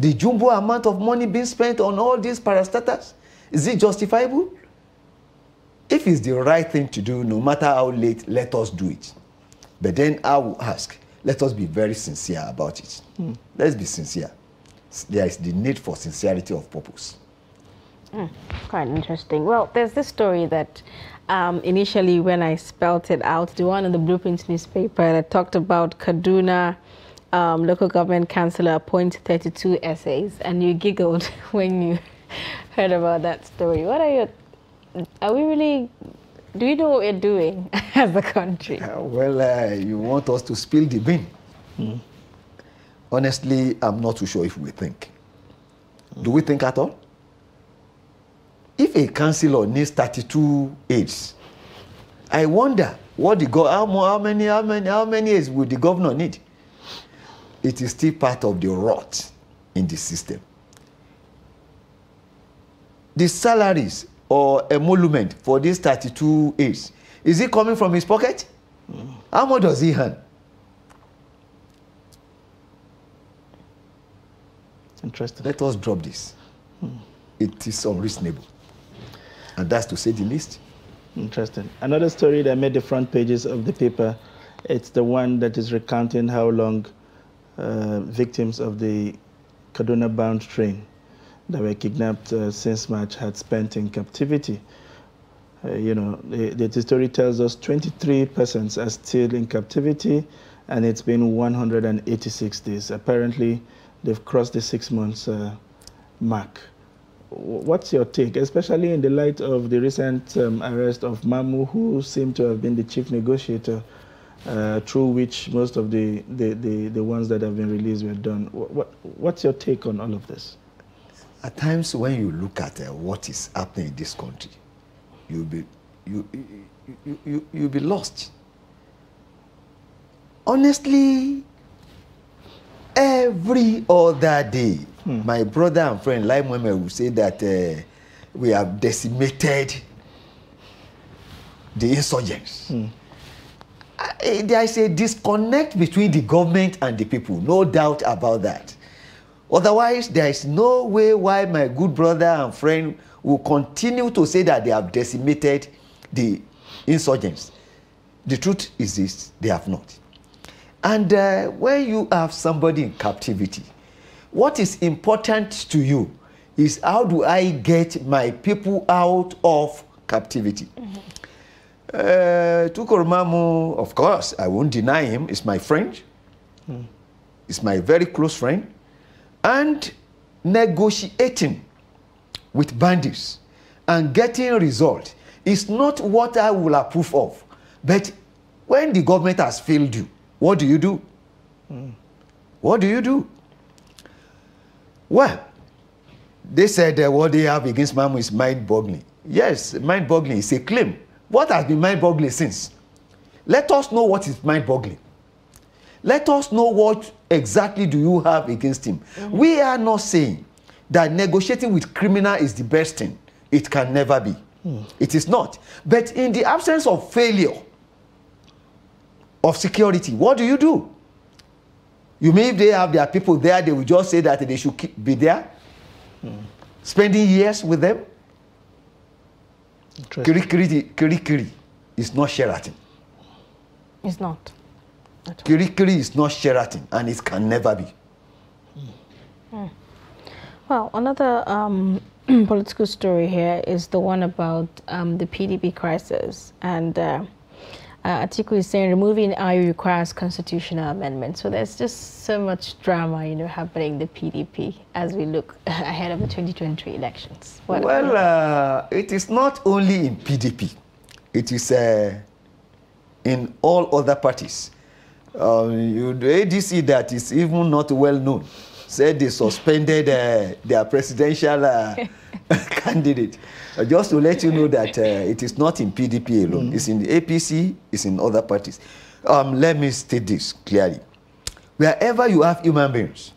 The jumbo amount of money being spent on all these parastatals, is it justifiable? If it's the right thing to do, no matter how late, let us do it. But then I will ask, let us be very sincere about it. Let's be sincere. There is the need for sincerity of purpose. Quite interesting. Well, there's this story that initially when I spelt it out, the one in the Blueprint newspaper that talked about Kaduna local government councillor appoints 32 essays, and you giggled when you heard about that story. What are we really, do you know what we're doing as a country? You want us to spill the bean? Honestly, I'm not too sure if we think. Do we think at all? If a councillor needs 32 aides, I wonder what how many aides would the governor need? It is still part of the rot in the system. The salaries or emolument for these 32 aides, is it coming from his pocket? How much does he earn? Interesting. Let us drop this. It is unreasonable. And that's to say the least. Interesting. Another story that made the front pages of the paper, it's the one that is recounting how long victims of the Kaduna-bound train that were kidnapped since March had spent in captivity. The story tells us 23 persons are still in captivity, and it's been 186 days. Apparently, they've crossed the 6 months mark. What's your take, especially in the light of the recent arrest of Mamu, who seemed to have been the chief negotiator, through which most of the ones that have been released were done? What's your take on all of this? At times, when you look at what is happening in this country, you'll be lost. Honestly, every other day, my brother and friend Lai Mohammed will say that we have decimated the insurgents. There is a disconnect between the government and the people, no doubt about that. Otherwise, there is no way why my good brother and friend will continue to say that they have decimated the insurgents. The truth is this, they have not. And when you have somebody in captivity, what is important to you is how do I get my people out of captivity? Tukur Mamu, of course, I won't deny him, is my friend. Is my very close friend. And negotiating with bandits and getting result is not what I will approve of. But when the government has failed you, what do you do? What do you do? Well, they said what they have against Mamu is mind-boggling. Yes, mind-boggling is a claim. What has been mind-boggling since? Let us know what is mind-boggling. Let us know what exactly do you have against him. We are not saying that negotiating with criminal is the best thing. It can never be. It is not. But in the absence of failure of security, what do? You mean if they have their people there, they will just say that they should be there? Spending years with them? Kiri is not Sheraton. It's not. Kiri is not Sheraton, and it can never be. Well, another political story here is the one about the PDP crisis. And Atiku is saying removing IU requires constitutional amendment. So there's just so much drama, happening in the PDP as we look ahead of the 2023 elections. It is not only in PDP. It is in all other parties. The ADC that is even not well known said they suspended their presidential candidate. Just to let you know that it is not in PDP alone. It's in the APC, it's in other parties. Let me state this clearly. Wherever you have human beings,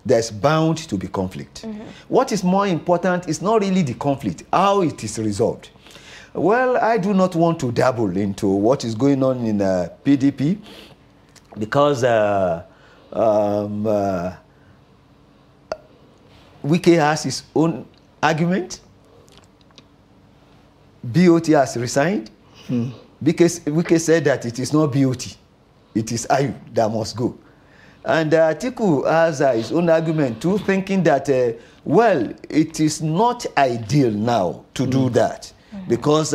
there's bound to be conflict. What is more important is not really the conflict, how it is resolved. Well, I do not want to dabble into what is going on in PDP because Wike has his own argument. BOT has resigned because Wike said that it is not BOT, it is IU that must go. And Atiku has his own argument too, thinking that, well, it is not ideal now to do that because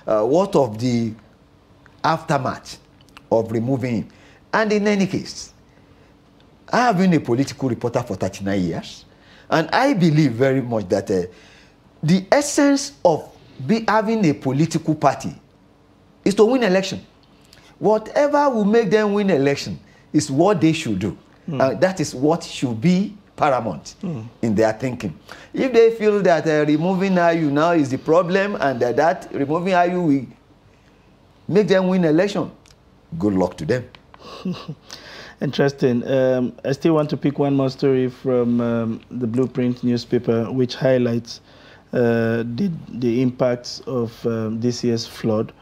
what of the aftermath of removing him? And in any case, I have been a political reporter for 39 years. And I believe very much that the essence of having a political party is to win election. Whatever will make them win election is what they should do. That is what should be paramount in their thinking. If they feel that removing IU now is the problem and that removing IU will make them win election, good luck to them. Interesting. I still want to pick one more story from the Blueprint newspaper, which highlights the impacts of this year's flood.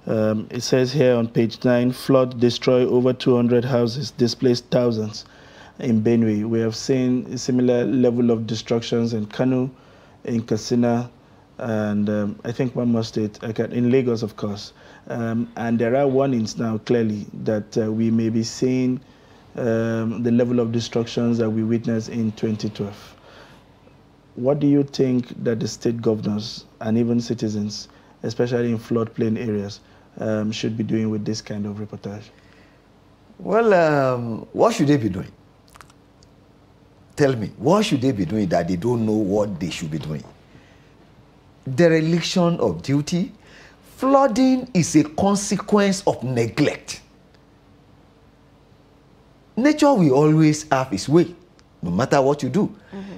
It says here on page 9, flood destroy over 200 houses, displaced thousands in Benue. We have seen a similar level of destructions in Kano, in Katsina, and I think one more state, in Lagos, of course. And there are warnings now, clearly, that we may be seeing the level of destructions that we witnessed in 2012. What do you think that the state governors and even citizens, especially in floodplain areas, should be doing with this kind of reportage? Well, what should they be doing? Tell me, what should they be doing that they don't know what they should be doing? Dereliction of duty. Flooding is a consequence of neglect. Nature will always have its way, no matter what you do.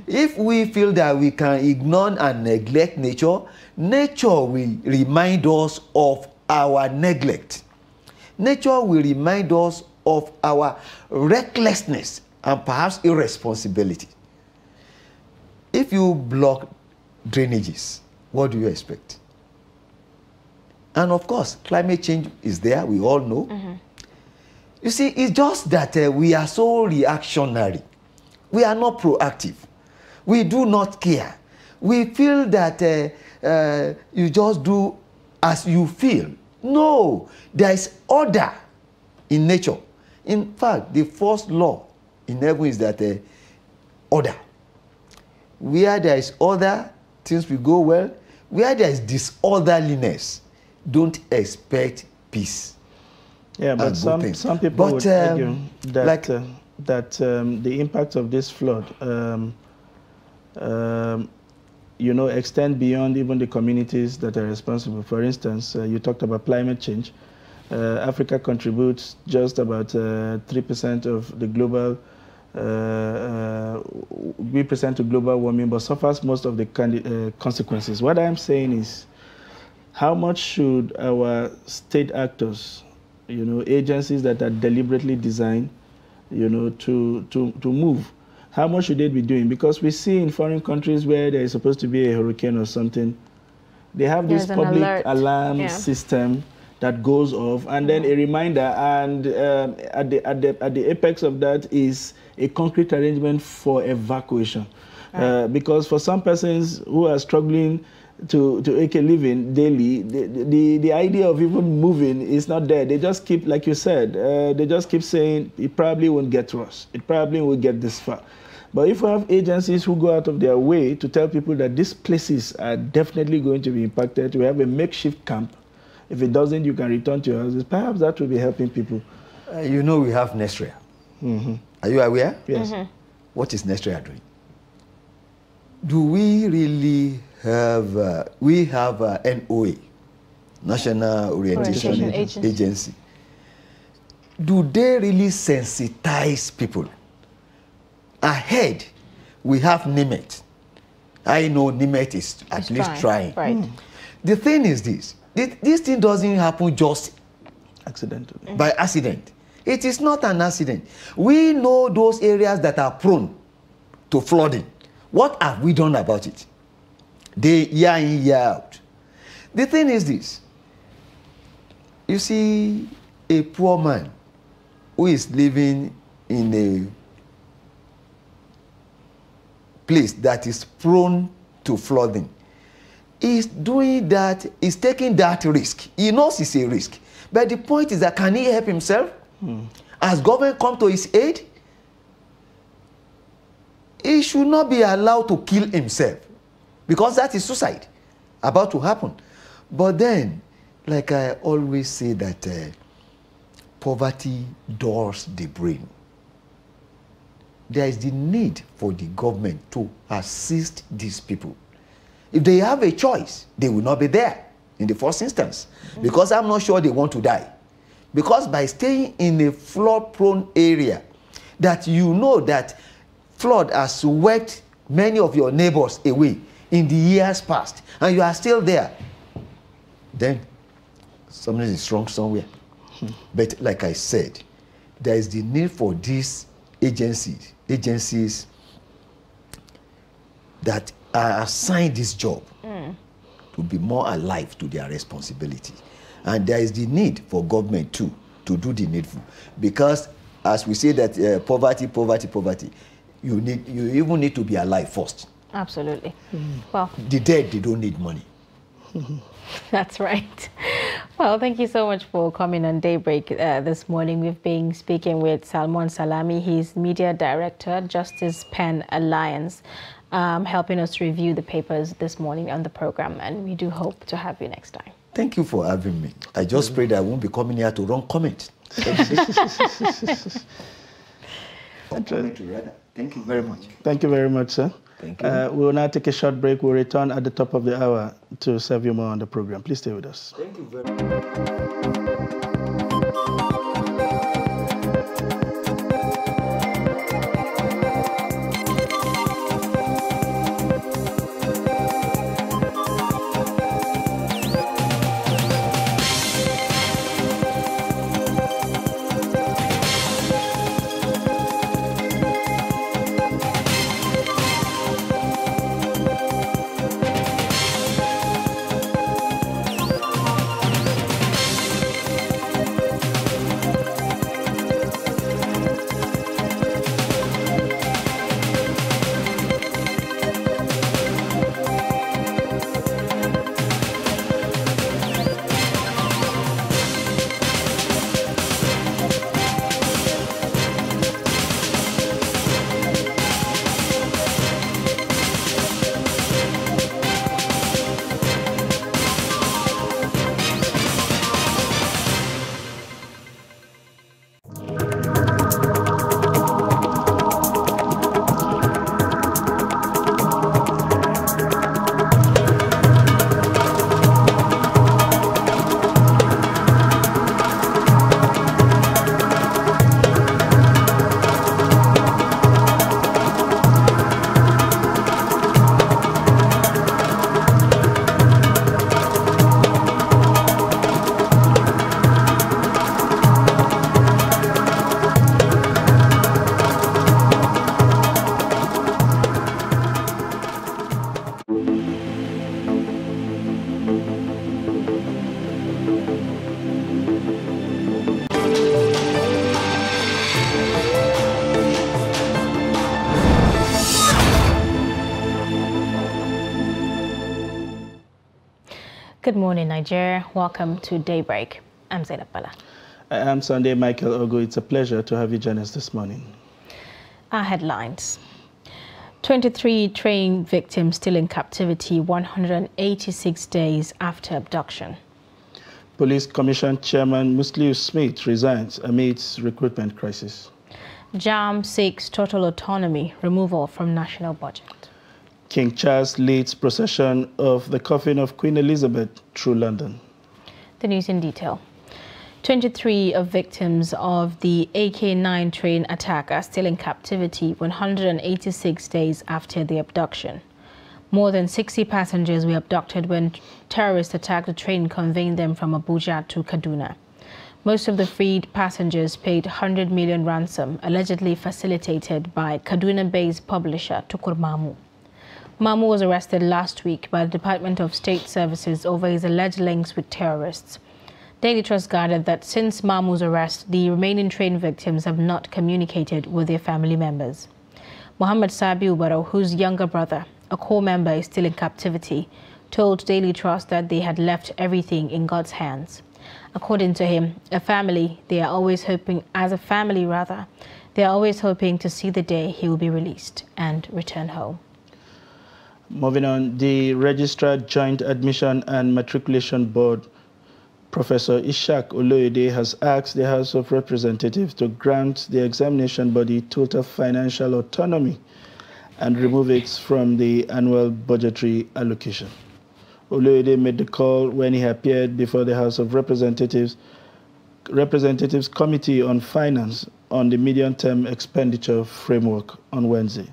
If we feel that we can ignore and neglect nature, nature will remind us of our neglect. Nature will remind us of our recklessness and perhaps irresponsibility. If you block drainages, what do you expect? And of course, climate change is there, we all know. You see, it's just that we are so reactionary. We are not proactive. We do not care. We feel that you just do as you feel. No, there is order in nature. In fact, the first law in heaven is that order. Where there is order, things will go well. Where there is disorderliness, don't expect peace. Yeah, but some people would argue that, the impact of this flood, extend beyond even the communities that are responsible. For instance, you talked about climate change. Africa contributes just about 3% of the global, 3% to global warming, but suffers most of the consequences. What I'm saying is, how much should our state actors, agencies that are deliberately designed you know, to move. How much should they be doing? Because we see in foreign countries where there is supposed to be a hurricane or something, they have this public alarm system that goes off, and then a reminder, and at the apex of that is a concrete arrangement for evacuation. Because for some persons who are struggling to make a living daily, the idea of even moving is not there. They just keep, like you said, they just keep saying it probably won't get to us. It probably won't get this far. But if we have agencies who go out of their way to tell people that these places are definitely going to be impacted, we have a makeshift camp. If it doesn't, you can return to your houses. Perhaps that will be helping people. You know we have Nestria. Are you aware? Yes. What is Nestria doing? Do we really have, we have NOA, National Orientation Agency. Do they really sensitize people? Ahead, we have NIMET. I know NIMET is at least trying. Right. The thing is this thing doesn't happen just accidentally. By accident. It is not an accident. We know those areas that are prone to flooding. What have we done about it? Day year in, year out. The thing is this. You see, a poor man who is living in a place that is prone to flooding is doing that, is taking that risk. He knows it's a risk. But the point is that, can he help himself? Has government come to his aid? He should not be allowed to kill himself, because that is suicide about to happen. But then, like I always say, that poverty dulls the brain. There is the need for the government to assist these people. If they have a choice, they will not be there in the first instance, because I'm not sure they want to die. Because by staying in a flood-prone area, that you know that flood has swept many of your neighbors away in the years past, and you are still there, then something is wrong somewhere. But like I said, there is the need for these agencies that are assigned this job to be more alive to their responsibility. And there is the need for government too to do the needful, because as we say that poverty, you even need to be alive first. Absolutely. Well, the dead, they don't need money. That's right. Well, thank you so much for coming on Daybreak this morning. We've been speaking with Salmon Salami. He's Media Director, Justice Pen Alliance, helping us review the papers this morning on the program, and we do hope to have you next time. Thank you for having me. I just pray that I won't be coming here to wrong comment. Thank you very much. Thank you very much, sir. Thank you. We will now take a short break. We'll return at the top of the hour to serve you more on the program. Please stay with us. Thank you very much. Good morning, Nigeria. Welcome to Daybreak. I'm Zainab Bala. I am Sunday Michael Ogo. It's a pleasure to have you join us this morning. Our headlines. 23 train victims still in captivity 186 days after abduction. Police Commission Chairman Musliu Smith resigns amid recruitment crisis. JAMB seeks total autonomy, removal from national budget. King Charles leads procession of the coffin of Queen Elizabeth through London. The news in detail. 23 of victims of the AK-9 train attack are still in captivity 186 days after the abduction. More than 60 passengers were abducted when terrorists attacked the train conveying them from Abuja to Kaduna. Most of the freed passengers paid 100 million ransom, allegedly facilitated by Kaduna-based publisher Tukur Mamu. Mamu was arrested last week by the Department of State Services over his alleged links with terrorists. Daily Trust gathered that since Mamu's arrest, the remaining train victims have not communicated with their family members. Muhammad Sabi Ubaro, whose younger brother, a core member, is still in captivity, told Daily Trust that they had left everything in God's hands. According to him, they are always hoping to see the day he will be released and return home. Moving on, the Registrar Joint Admission and Matriculation Board, Professor Ishak Oloyede, has asked the House of Representatives to grant the examination body total financial autonomy and remove it from the annual budgetary allocation. Oloyede made the call when he appeared before the House of Representatives Committee on Finance on the medium-term expenditure framework on Wednesday.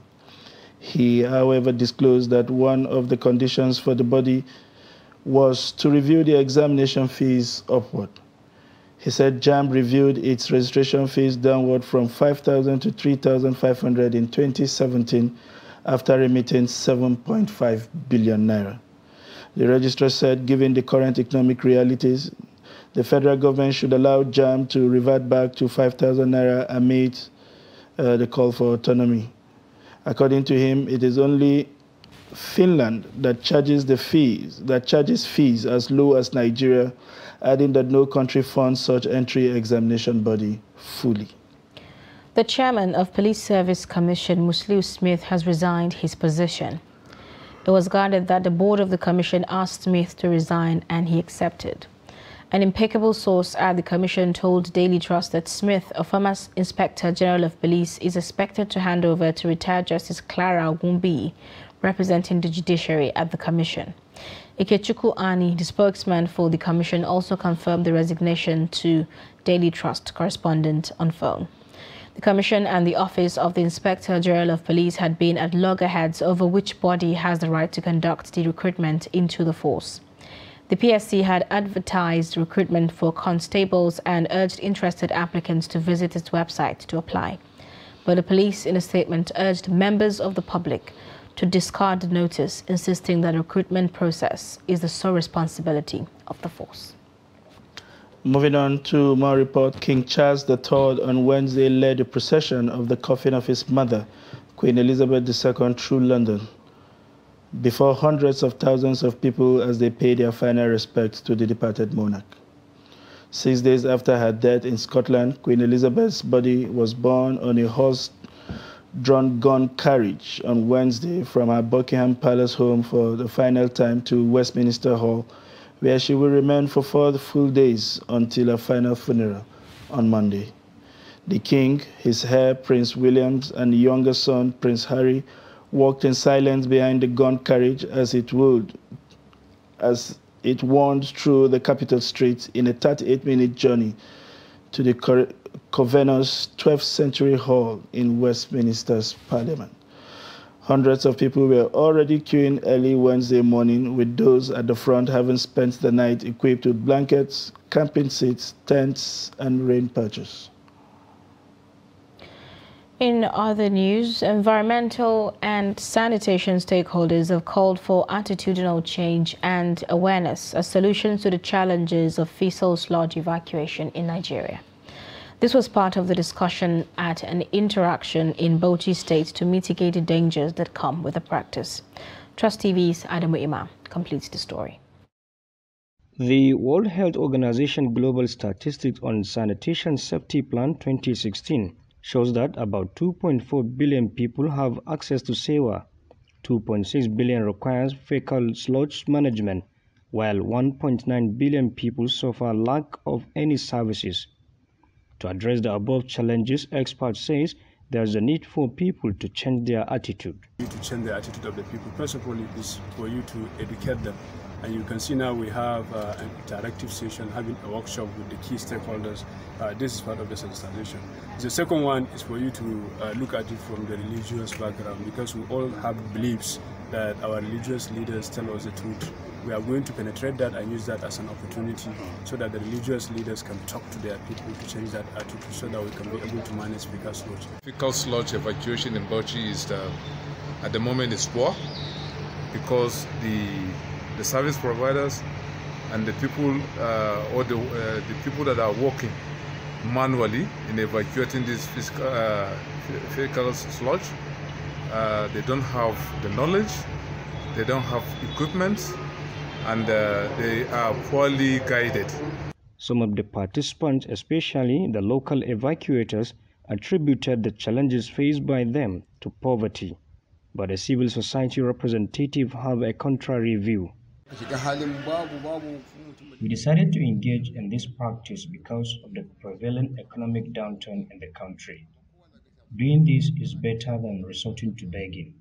He, however, disclosed that one of the conditions for the body was to review the examination fees upward. He said JAMB reviewed its registration fees downward from 5,000 to 3,500 in 2017 after remitting 7.5 billion naira. The registrar said, given the current economic realities, the federal government should allow JAMB to revert back to 5,000 naira amid the call for autonomy. According to him, it is only Finland that charges fees as low as Nigeria, adding that no country funds such entry examination body fully. The chairman of Police Service Commission, Musliu Smith, has resigned his position. It was guarded that the board of the commission asked Smith to resign and he accepted. An impeccable source at the commission told Daily Trust that Smith, a former Inspector General of Police, is expected to hand over to retired Justice Clara Wumbi, representing the judiciary at the commission. Ikechukwu Ani, the spokesman for the commission, also confirmed the resignation to Daily Trust correspondent on phone. The commission and the Office of the Inspector General of Police had been at loggerheads over which body has the right to conduct the recruitment into the force. The PSC had advertised recruitment for constables and urged interested applicants to visit its website to apply. But the police, in a statement, urged members of the public to discard the notice, insisting that the recruitment process is the sole responsibility of the force. Moving on to more report, King Charles III on Wednesday led a procession of the coffin of his mother, Queen Elizabeth II, through London, before hundreds of thousands of people as they paid their final respects to the departed monarch. 6 days after her death in Scotland, Queen Elizabeth's body was borne on a horse-drawn gun carriage on Wednesday from her Buckingham Palace home for the final time to Westminster Hall, where she will remain for 4 full days until her final funeral on Monday. The King, his heir Prince William, and younger son Prince Harry walked in silence behind the gun carriage as it wound through the capital streets in a 38-minute journey to the Covenant's 12th century hall in Westminster's Parliament. Hundreds of people were already queuing early Wednesday morning, with those at the front having spent the night equipped with blankets, camping seats, tents, and rain pouches. In other news, environmental and sanitation stakeholders have called for attitudinal change and awareness as solutions to the challenges of fecal sludge evacuation in Nigeria. This was part of the discussion at an interaction in Bauchi State to mitigate the dangers that come with the practice. Trust TV's Adamu Ima completes the story. The World Health Organization Global Statistics on Sanitation Safety Plan 2016 shows that about 2.4 billion people have access to sewer, 2.6 billion requires fecal sludge management, while 1.9 billion people suffer lack of any services. To address the above challenges, experts say there is a need for people to change their attitude. To change the attitude of the people, first of all, is for you to educate them. And you can see now we have an interactive session, having a workshop with the key stakeholders. This is part of the sensitization. The second one is for you to look at it from the religious background, because we all have beliefs that our religious leaders tell us the truth. We are going to penetrate that and use that as an opportunity so that the religious leaders can talk to their people to change that attitude so that we can be able to manage fecal sludge. Fecal sludge evacuation in Bauchi is, at the moment, is poor because the service providers and the people the people that are working manually in evacuating this fecal sludge, they don't have the knowledge, they don't have equipment, and they are poorly guided. Some of the participants, especially the local evacuators, attributed the challenges faced by them to poverty, but a civil society representative have a contrary view. We decided to engage in this practice because of the prevalent economic downturn in the country. Doing this is better than resorting to begging.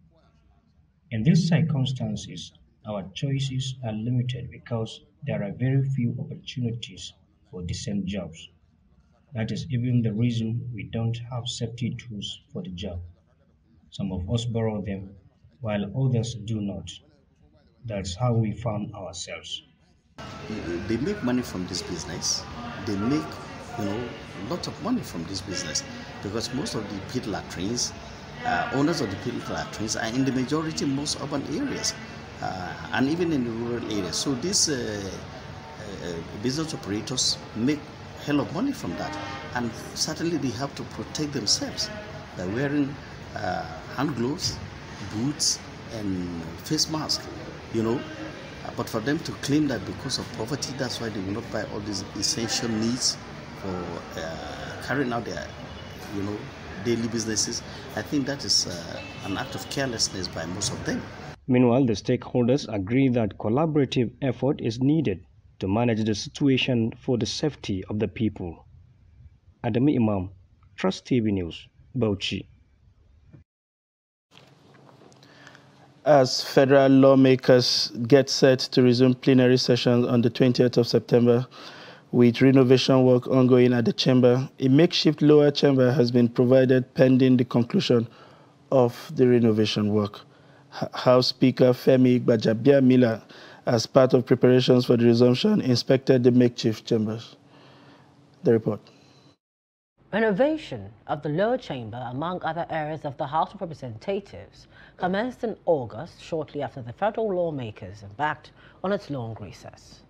In these circumstances, our choices are limited because there are very few opportunities for decent jobs. That is even the reason we don't have safety tools for the job. Some of us borrow them, while others do not. That's how we found ourselves. They make money from this business. They make, a lot of money from this business because most of the people are trains. Owners of the people are trains are in the majority most urban areas and even in the rural areas. So these business operators make a hell of money from that, and certainly they have to protect themselves by wearing hand gloves, boots, and face masks. But for them to claim that because of poverty, that's why they will not buy all these essential needs for carrying out their, daily businesses, I think that is an act of carelessness by most of them. Meanwhile, the stakeholders agree that collaborative effort is needed to manage the situation for the safety of the people. Adamu Imam, Trust TV News, Bauchi. As federal lawmakers get set to resume plenary sessions on the 20th of September, with renovation work ongoing at the chamber, a makeshift lower chamber has been provided pending the conclusion of the renovation work. House Speaker Femi Gbajabiamila, as part of preparations for the resumption, inspected the makeshift chambers. The report. Renovation of the lower chamber, among other areas of the House of Representatives, commenced in August, shortly after the federal lawmakers embarked on its long recess.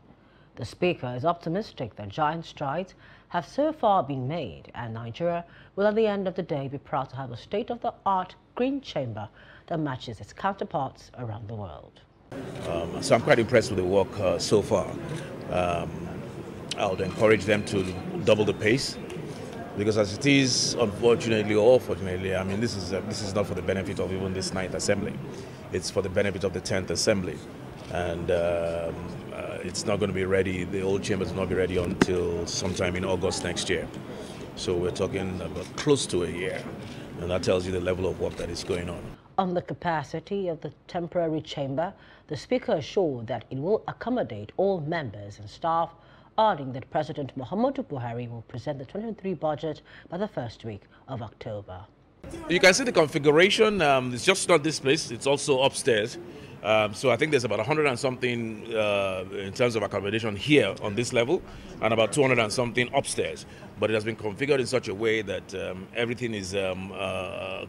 The Speaker is optimistic that giant strides have so far been made, and Nigeria will at the end of the day be proud to have a state-of-the-art green chamber that matches its counterparts around the world. So I'm quite impressed with the work so far. I would encourage them to double the pace, because as it is, unfortunately or fortunately, I mean, this is not for the benefit of even this 9th Assembly. It's for the benefit of the 10th Assembly. And it's not going to be ready, the old chambers will not be ready until sometime in August next year. So we're talking about close to a year. And that tells you the level of work that is going on. On the capacity of the temporary chamber, the Speaker assured that it will accommodate all members and staff, adding that President Muhammadu Buhari will present the 2023 budget by the first week of October. You can see the configuration. It's just not this place, it's also upstairs. So I think there's about 100 and something in terms of accommodation here on this level, and about 200 and something upstairs. But it has been configured in such a way that everything is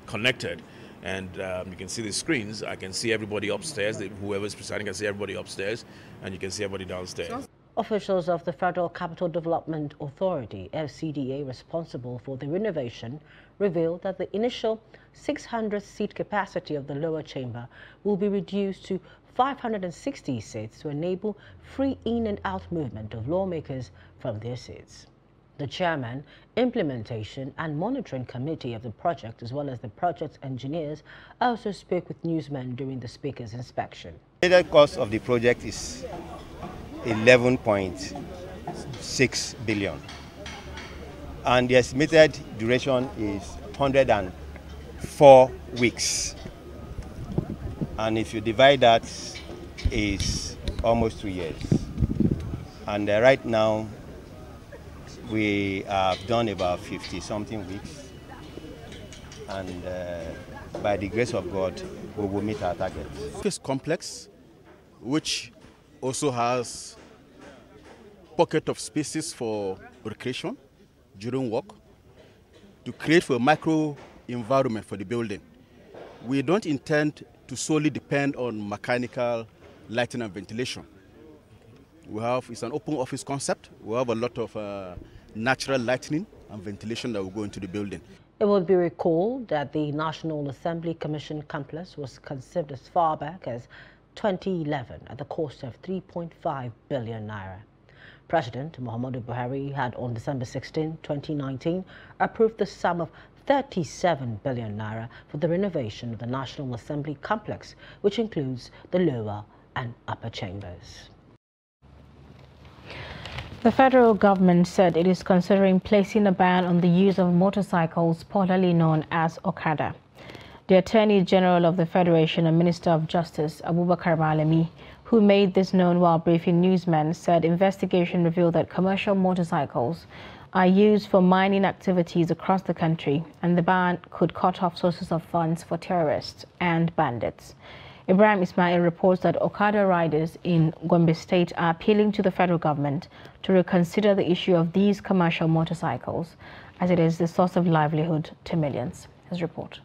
connected. And you can see the screens. I can see everybody upstairs. Whoever is presiding can see everybody upstairs, and you can see everybody downstairs. Officials of the Federal Capital Development Authority, FCDA, responsible for the renovation, revealed that the initial 600-seat capacity of the lower chamber will be reduced to 560 seats to enable free in and out movement of lawmakers from their seats. The chairman, implementation and monitoring committee of the project, as well as the project engineers, also spoke with newsmen during the speaker's inspection. The total cost of the project is 11.6 billion, and the estimated duration is 104 weeks. And if you divide that, it's almost 2 years. And right now, we have done about 50-something weeks. And by the grace of God, we will meet our target. It's complex, which also has pocket of spaces for recreation during work, to create for a micro environment for the building. We don't intend to solely depend on mechanical lighting and ventilation. It's an open office concept. We have a lot of natural lighting and ventilation that will go into the building. It will be recalled that the National Assembly Commission complex was conceived as far back as 2011 at the cost of 3.5 billion naira. President Muhammadu Buhari had on December 16, 2019, approved the sum of 37 billion naira for the renovation of the National Assembly complex, which includes the lower and upper chambers. The federal government said it is considering placing a ban on the use of motorcycles, popularly known as Okada. The Attorney General of the Federation and Minister of Justice, Abubakar Malami, who made this known while briefing newsmen, said investigation revealed that commercial motorcycles are used for mining activities across the country, and the ban could cut off sources of funds for terrorists and bandits. Ibrahim Ismail reports that Okada riders in Gombe State are appealing to the federal government to reconsider the issue of these commercial motorcycles, as it is the source of livelihood to millions. His report.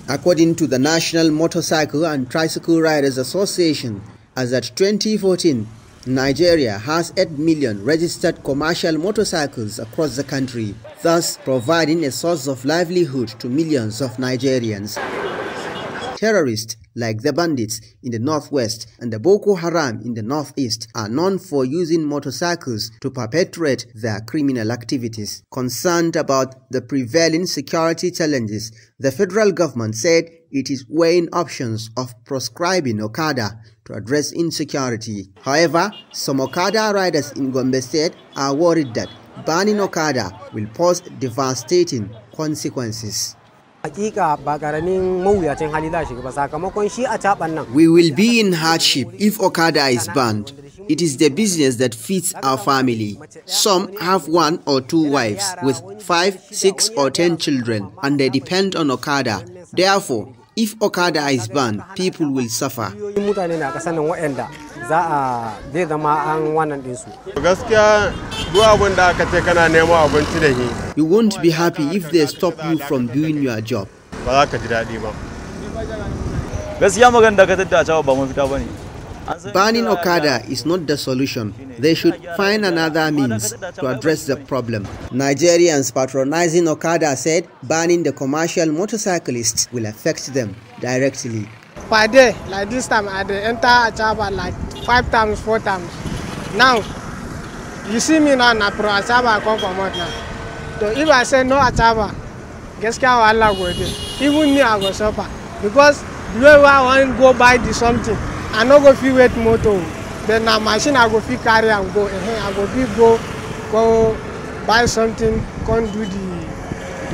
According to the National Motorcycle and Tricycle Riders Association, as at 2014, Nigeria has 8 million registered commercial motorcycles across the country, thus providing a source of livelihood to millions of Nigerians. Terrorists like the bandits in the northwest and the Boko Haram in the northeast are known for using motorcycles to perpetrate their criminal activities. Concerned about the prevailing security challenges, the federal government said it is weighing options of proscribing Okada to address insecurity. However, some Okada riders in Gombe State are worried that banning Okada will pose devastating consequences. We will be in hardship if Okada is banned. It is the business that feeds our family. Some have 1 or 2 wives with 5, 6 or 10 children, and they depend on Okada. Therefore, if Okada is banned, people will suffer. You won't be happy if they stop you from doing your job. Banning Okada is not the solution. They should find another means to address the problem. Nigerians patronizing Okada said banning the commercial motorcyclists will affect them directly. Per day, like this time, I enter Achaba like 5 times, 4 times. Now, you see me now, na pro Achaba I come from out now. So if I say no Achaba, guess how Allah go do? Even me I go suffer because the way I want to go buy the something, I no go fit wait motor. Then na machine I go fit carry and go. I go fit go buy something, can't do the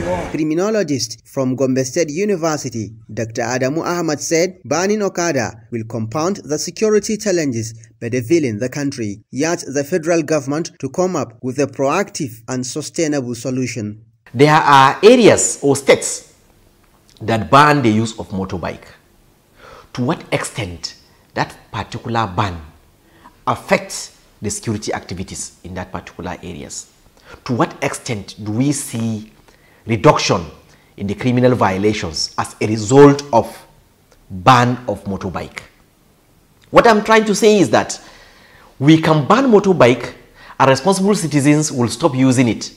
work. Criminologist from Gombe State University, Dr. Adamu Ahmad said banning Okada will compound the security challenges bedeviling the country. He urged the federal government to come up with a proactive and sustainable solution. There are areas or states that ban the use of motorbike. To what extent that particular ban affects the security activities in that particular areas? To what extent do we see reduction in the criminal violations as a result of ban of motorbike? What I'm trying to say is that we can ban motorbike and responsible citizens will stop using it.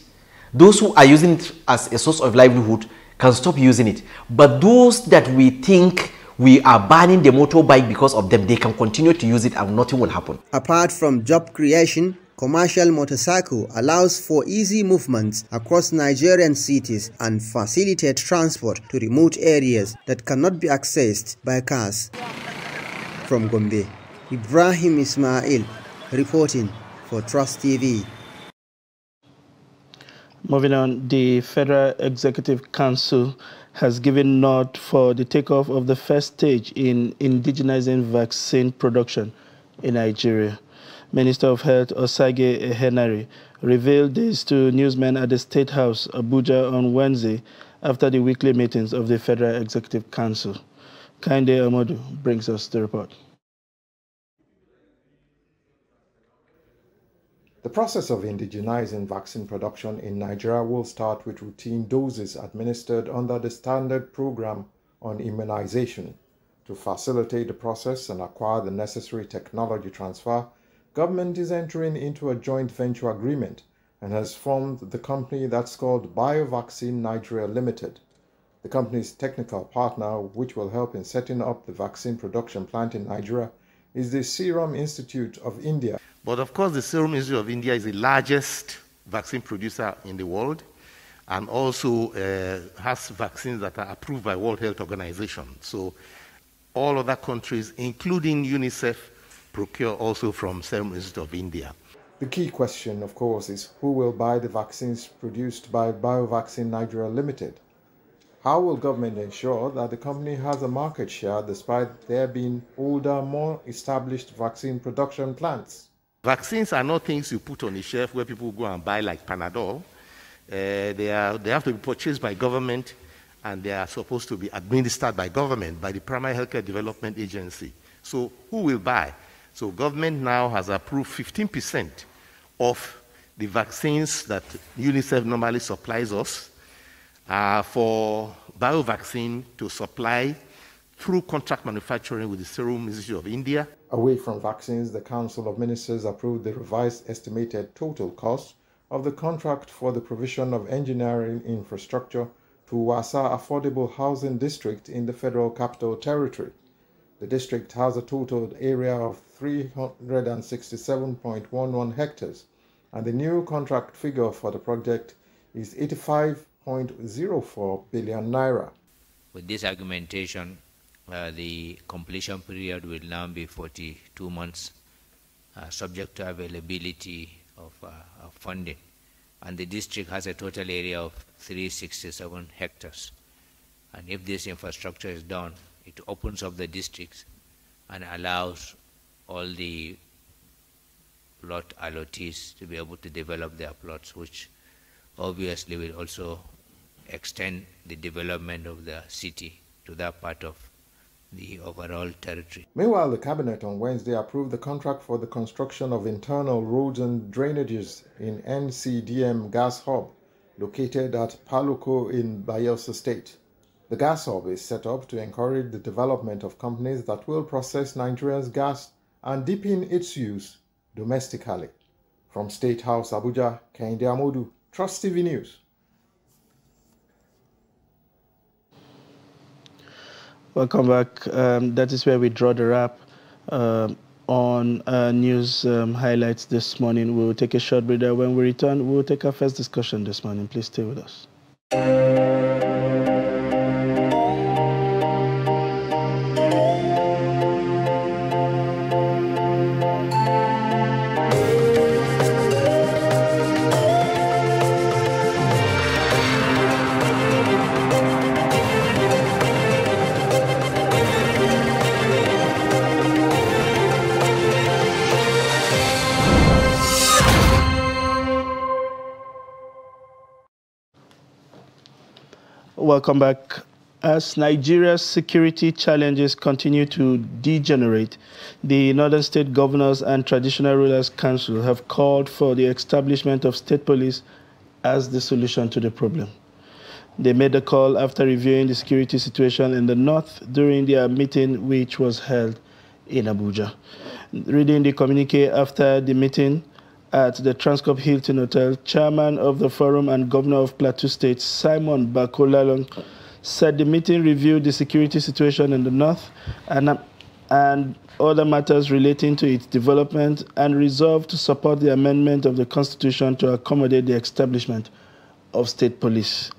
Those who are using it as a source of livelihood can stop using it. But those that we think we are banning the motorbike because of them. They can continue to use it and nothing will happen. Apart from job creation, commercial motorcycle allows for easy movements across Nigerian cities and facilitate transport to remote areas that cannot be accessed by cars. From Gombe, Ibrahim Ismail reporting for Trust TV. Moving on, the Federal Executive Council has given nod for the takeoff of the first stage in indigenizing vaccine production in Nigeria. Minister of Health Osage Ehenari revealed this to newsmen at the State House, Abuja, on Wednesday after the weekly meetings of the Federal Executive Council. Kainde Amodu brings us the report. The process of indigenizing vaccine production in Nigeria will start with routine doses administered under the Standard Program on Immunization. To facilitate the process and acquire the necessary technology transfer, government is entering into a joint venture agreement and has formed the company that's called BioVaccine Nigeria Limited. The company's technical partner, which will help in setting up the vaccine production plant in Nigeria, is the Serum Institute of India. But of course, the Serum Institute of India is the largest vaccine producer in the world and also has vaccines that are approved by World Health Organization. So all other countries, including UNICEF, procure also from Serum Institute of India. The key question, of course, is who will buy the vaccines produced by BioVaccine Nigeria Limited? How will government ensure that the company has a market share despite there being older, more established vaccine production plants? Vaccines are not things you put on the shelf where people go and buy like Panadol. They have to be purchased by government and they are supposed to be administered by government, by the Primary Healthcare Development Agency. So who will buy? So government now has approved 15% of the vaccines that UNICEF normally supplies us for BioVaccine to supply through contract manufacturing with the Serum Institute of India. Away from vaccines, the Council of Ministers approved the revised estimated total cost of the contract for the provision of engineering infrastructure to Wasa Affordable Housing District in the Federal Capital Territory. The district has a total area of 367.11 hectares, and the new contract figure for the project is 85.04 billion naira. With this argumentation, the completion period will now be 42 months, subject to availability of funding. And the district has a total area of 367 hectares. And if this infrastructure is done, it opens up the districts and allows all the plot allottees to be able to develop their plots, which obviously will also extend the development of the city to that part of the overall territory. Meanwhile, the Cabinet on Wednesday approved the contract for the construction of internal roads and drainages in NCDM gas hub located at Paluco in Bayelsa State. The gas hub is set up to encourage the development of companies that will process Nigeria's gas and deepen its use domestically. From State House, Abuja, Kainde Amodu, Trust TV News. Welcome back. That is where we draw the wrap on news highlights this morning. We'll take a short break. When we return, we'll take our first discussion this morning. Please stay with us. Welcome back. As Nigeria's security challenges continue to degenerate, the Northern State Governors and Traditional Rulers Council have called for the establishment of state police as the solution to the problem. They made the call after reviewing the security situation in the north during their meeting, which was held in Abuja. Reading the communique after the meeting at the Transcorp Hilton Hotel, Chairman of the Forum and Governor of Plateau State, Simon Bakolalong, said the meeting reviewed the security situation in the North and other matters relating to its development and resolved to support the amendment of the Constitution to accommodate the establishment of state police.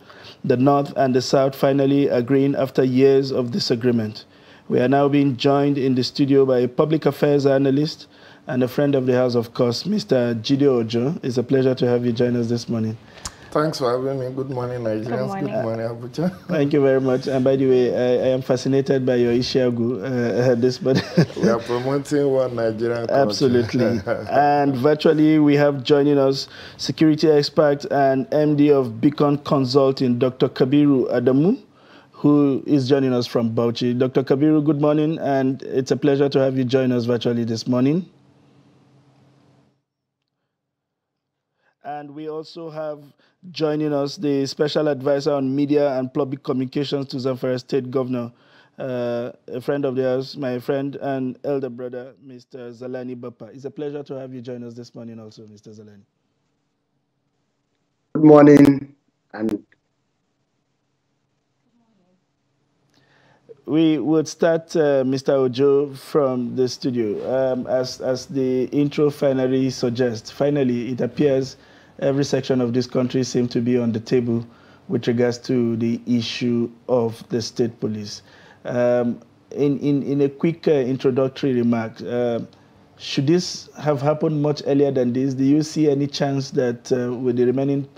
The North and the South finally agreeing after years of disagreement. We are now being joined in the studio by a public affairs analyst and a friend of the House, of course, Mr. Jide Ojo. It's a pleasure to have you join us this morning. Thanks for having me. Good morning, Nigerians. Good morning, Abuja. Thank you very much. And by the way, I am fascinated by your Ishiagu this morning. We are promoting one Nigerian culture. Absolutely. And virtually, we have joining us security expert and MD of Beacon Consulting, Dr. Kabiru Adamu, who is joining us from Bauchi. Dr. Kabiru, good morning, and it's a pleasure to have you join us virtually this morning. And we also have joining us the Special Advisor on Media and Public Communications to Zamfara State Governor, a friend of theirs, my friend and elder brother, Mr. Zalani Bapa. It's a pleasure to have you join us this morning also, Mr. Zalani. Good morning. And we would start, Mr. Ojo, from the studio. As the intro finally suggests, finally it appears every section of this country seems to be on the table with regards to the issue of the state police. In a quick introductory remark, should this have happened much earlier than this? Do you see any chance that with the remaining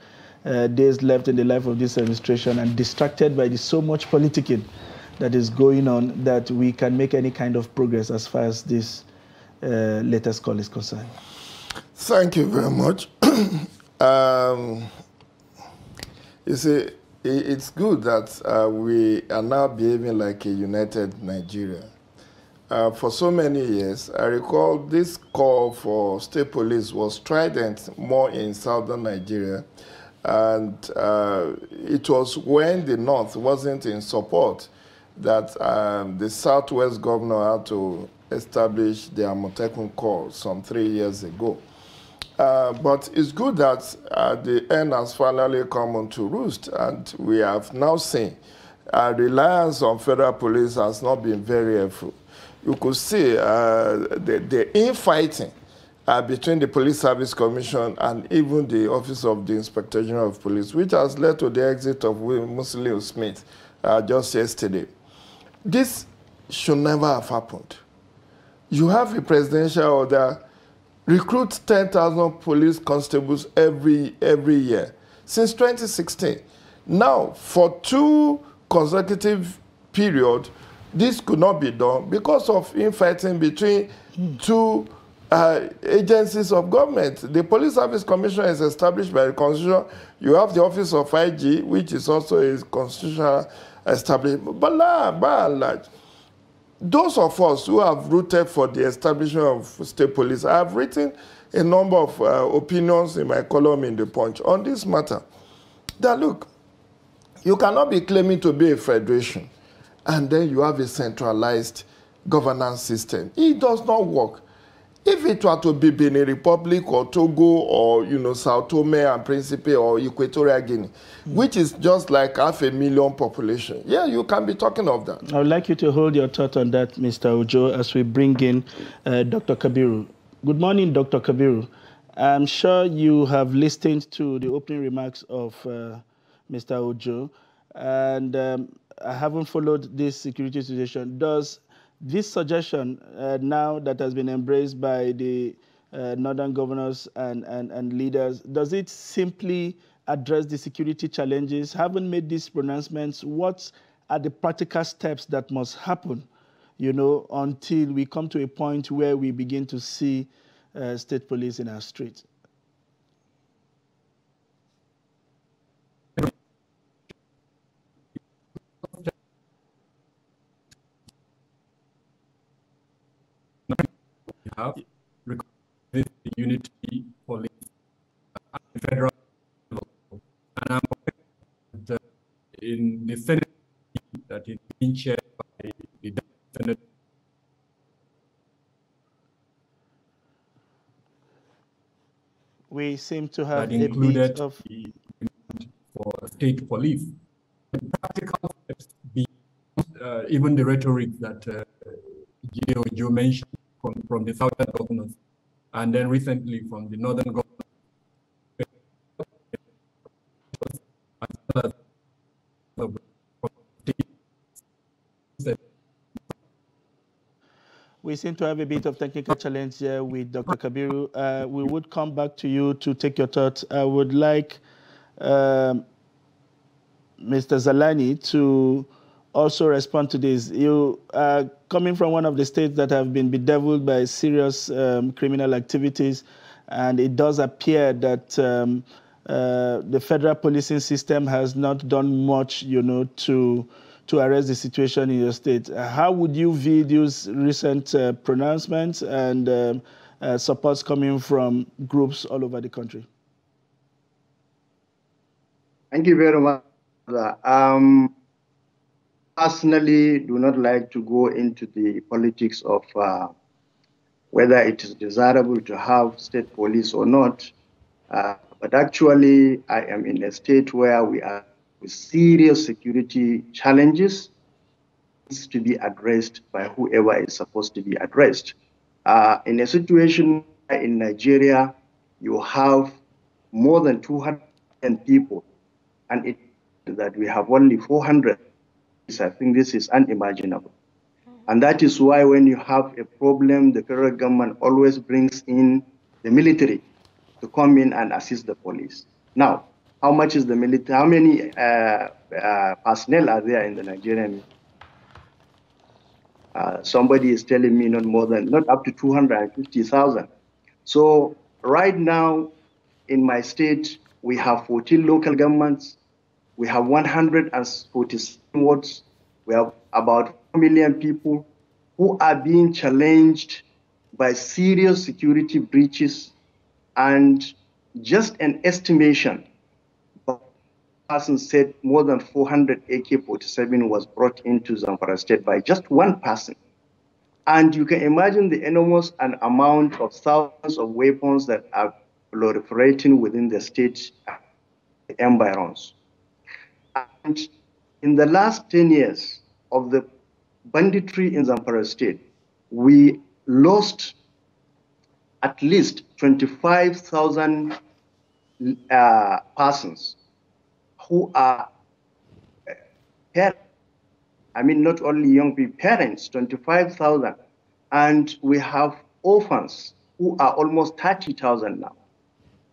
days left in the life of this administration and distracted by the so much politicking that is going on, that we can make any kind of progress as far as this latest call is concerned? Thank you very much. You see, it's good that we are now behaving like a united Nigeria. For so many years, I recall this call for state police was strident more in southern Nigeria, and it was when the North wasn't in support that the Southwest governor had to establish the Amotekun Corps some 3 years ago. But it's good that the end has finally come onto roost, and we have now seen reliance on federal police has not been very helpful. You could see the infighting between the Police Service Commission and even the Office of the Inspector General of Police, which has led to the exit of Muslim Smith just yesterday. This should never have happened. You have a presidential order, recruit 10,000 police constables every year since 2016. Now, for 2 consecutive periods, this could not be done because of infighting between 2 agencies of government. The Police Service Commission is established by the Constitution. You have the Office of IG, which is also a constitutional establishment. But by and large, those of us who have rooted for the establishment of state police, I have written a number of opinions in my column in The Punch on this matter. That look, you cannot be claiming to be a federation and then you have a centralized governance system. It does not work. If it were to be Benin Republic or Togo or, Sao Tome and Principe or Equatorial Guinea, which is just like 500,000 population, yeah, you can be talking of that. I would like you to hold your thought on that, Mr. Ojo, as we bring in Dr. Kabiru. Good morning, Dr. Kabiru. I'm sure you have listened to the opening remarks of Mr. Ojo, and I haven't followed this security situation. Does this suggestion now that has been embraced by the northern governors and leaders, does it simply address the security challenges? Having made these pronouncements, what are the practical steps that must happen, until we come to a point where we begin to see state police in our streets? Have the unity police at the federal level, and I'm in the Senate that is being chaired by the Senate. We seem to have that included for state police. The practical steps even the rhetoric that Joe mentioned from the southern governors, and then recently from the northern governors. We seem to have a bit of technical challenge here with Dr. Kabiru. We would come back to you to take your thoughts. I would like Mr. Zalani to also respond to this. You are coming from one of the states that have been bedeviled by serious criminal activities, and it does appear that the federal policing system has not done much, to arrest the situation in your state. How would you view these recent pronouncements and supports coming from groups all over the country? Thank you very much. Personally, do not like to go into the politics of whether it is desirable to have state police or not. But actually, I am in a state where we are with serious security challenges needs to be addressed by whoever is supposed to be addressed. In a situation in Nigeria, you have more than 200 people, and it that we have only 400. I think this is unimaginable. And that is why when you have a problem, the federal government always brings in the military to come in and assist the police. Now, how much is the military? How many personnel are there in the Nigerian? Somebody is telling me not up to 250,000. So right now in my state, we have 14 local governments. We have 147 wards. We have about 4 million people who are being challenged by serious security breaches, and just an estimation, person said more than 400 AK-47 was brought into Zamfara state by just one person. And you can imagine the enormous amount of thousands of weapons that are proliferating within the state environs. And in the last 10 years of the banditry in Zamfara state, we lost at least 25,000 persons who are parents. I mean, not only young people, parents, 25,000. And we have orphans who are almost 30,000 now.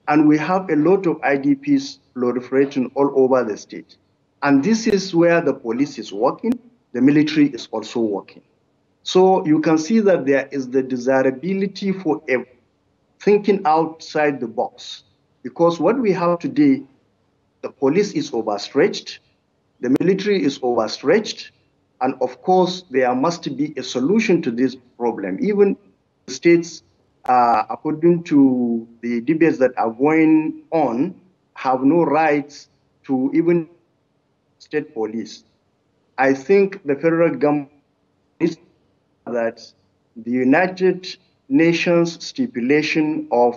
And we have a lot of IDPs proliferating all over the state. And this is where the police is working, the military is also working. So you can see that there is the desirability for thinking outside the box. Because what we have today, the police is overstretched, the military is overstretched, and of course, there must be a solution to this problem. Even the states, according to the debates that are going on, have no rights to even state police. I think the federal government is that the United Nations stipulation of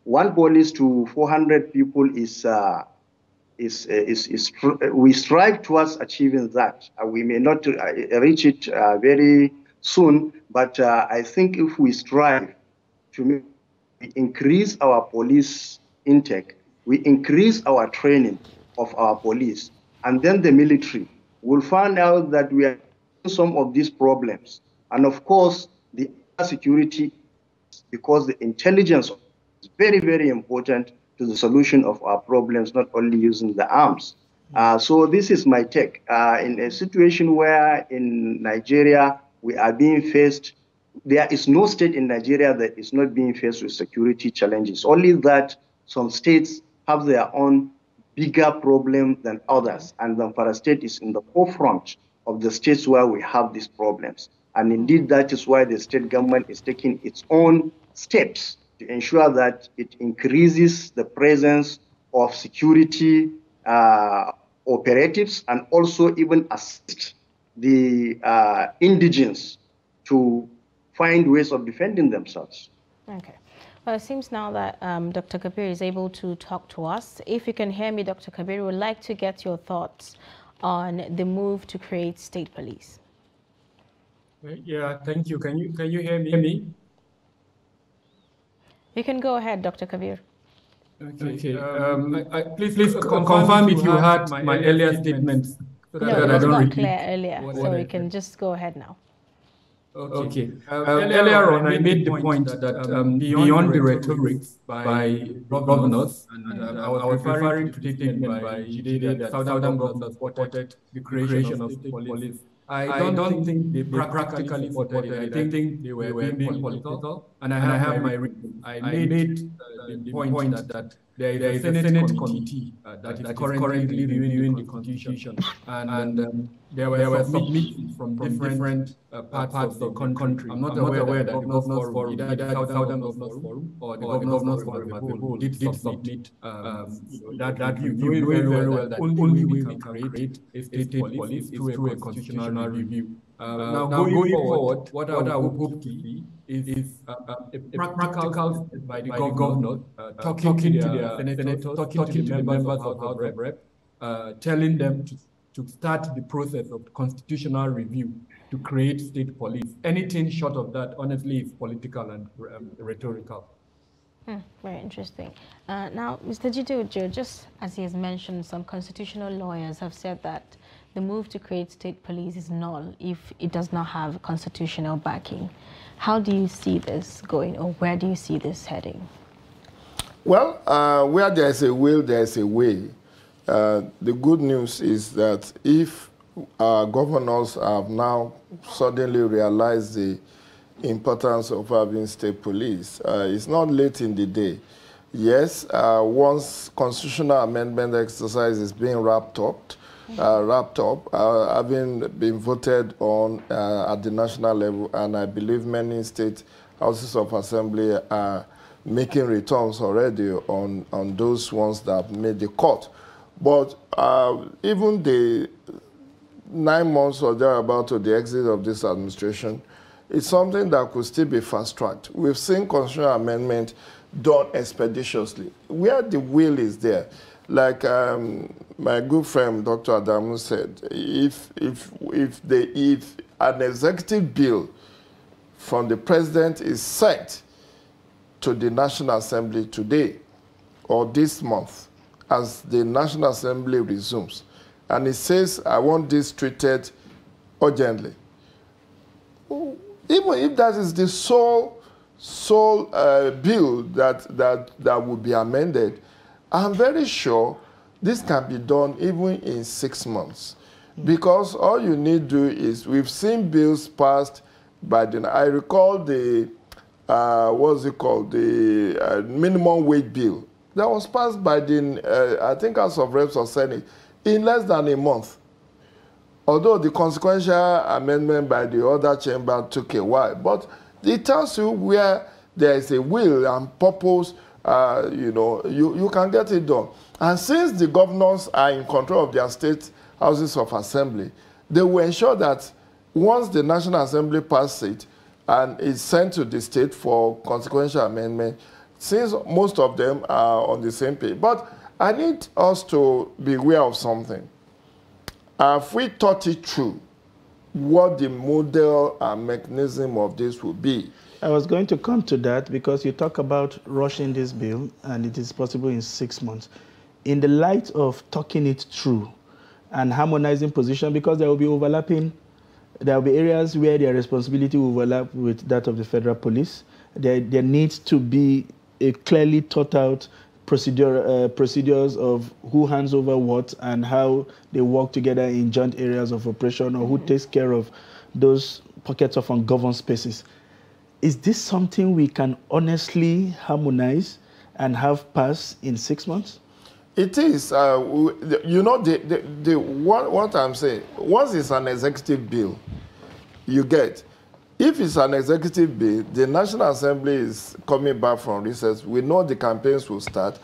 one police to 400 people we strive towards achieving that. We may not reach it very soon, but I think if we strive to increase our police intake, we increase our training of our police, and then the military, will find out that we are some of these problems. And of course, the security, because the intelligence is very, very important to the solution of our problems, not only using the arms. So this is my take. In a situation where in Nigeria we are being faced, there is no state in Nigeria that is not being faced with security challenges, only that some states have their own bigger problem than others, and Zamfara state is in the forefront of the states where we have these problems. And indeed, that is why the state government is taking its own steps to ensure that it increases the presence of security operatives, and also even assist the indigents to find ways of defending themselves. Okay. Well, it seems now that Dr. Kabiru is able to talk to us. If you can hear me, Dr. Kabiru, would like to get your thoughts on the move to create state police? Yeah, thank you. Can you hear me? You can go ahead, Dr. Kabir. Okay. Please confirm if you heard my earlier statements. No, it was not clear earlier, so you can just go ahead now. Okay. Earlier on, I made the point that beyond the rhetoric by governors, and I was referring to the statement by Jide that southern governors supported the creation of state police. I don't think they practically supported it. I think they were being political, and I have my reason. I made the point that there is a Senate committee that is currently reviewing the Constitution, and there were submissions from different parts of the country. I'm not aware that the Governors Forum, either the Southern Governors Forum or the Governors Forum as a whole, did submit that review, knowing very well that only we can create a state police through a constitutional review. Now going forward, what I would hope to see is a practical step by the governors talking to their senators, talking to the members of House of Rep, telling them to start the process of constitutional review to create state police. Anything short of that, honestly, is political and rhetorical. Very interesting. Now, Mr. Jide Ojo, just as he has mentioned, some constitutional lawyers have said that the move to create state police is null if it does not have constitutional backing. How do you see this going, or where do you see this heading? Well, where there's a will, there's a way. The good news is that if our governors have now suddenly realized the importance of having state police, it's not late in the day. Yes, once constitutional amendment exercise is being wrapped up, having been voted on at the national level, and I believe many state houses of assembly are making returns already on those ones that have made the cut. But even the 9 months or thereabout to the exit of this administration, it's something that could still be fast-tracked. We've seen constitutional amendment done expeditiously. Where the will is there, like my good friend Dr. Adamu said, if an executive bill from the president is sent to the National Assembly today or this month, as the National Assembly resumes, and it says, I want this treated urgently, even if that is the sole bill that would be amended, I'm very sure this can be done even in 6 months. Because all you need to do is, we've seen bills passed by the, I recall the, what's it called, the minimum wage bill that was passed by the, I think House of Reps or Senate in less than a month. Although the consequential amendment by the other chamber took a while, but it tells you where there is a will and purpose, you can get it done. And since the governors are in control of their state houses of assembly, they will ensure that once the National Assembly passes it and is sent to the state for consequential amendment, since most of them are on the same page. But I need us to be aware of something. If we thought it through, what the model and mechanism of this will be. I was going to come to that because you talk about rushing this bill and it is possible in 6 months. In the light of talking it through and harmonizing position, because there will be overlapping, there will be areas where their responsibility will overlap with that of the federal police. There needs to be a clearly thought out procedures of who hands over what and how they work together in joint areas of operation, or who takes care of those pockets of ungoverned spaces. Is this something we can honestly harmonize and have pass in 6 months? It is. You know, what I'm saying, once it's an executive bill, you get, if it's an executive bill, the National Assembly is coming back from recess. We know the campaigns will start,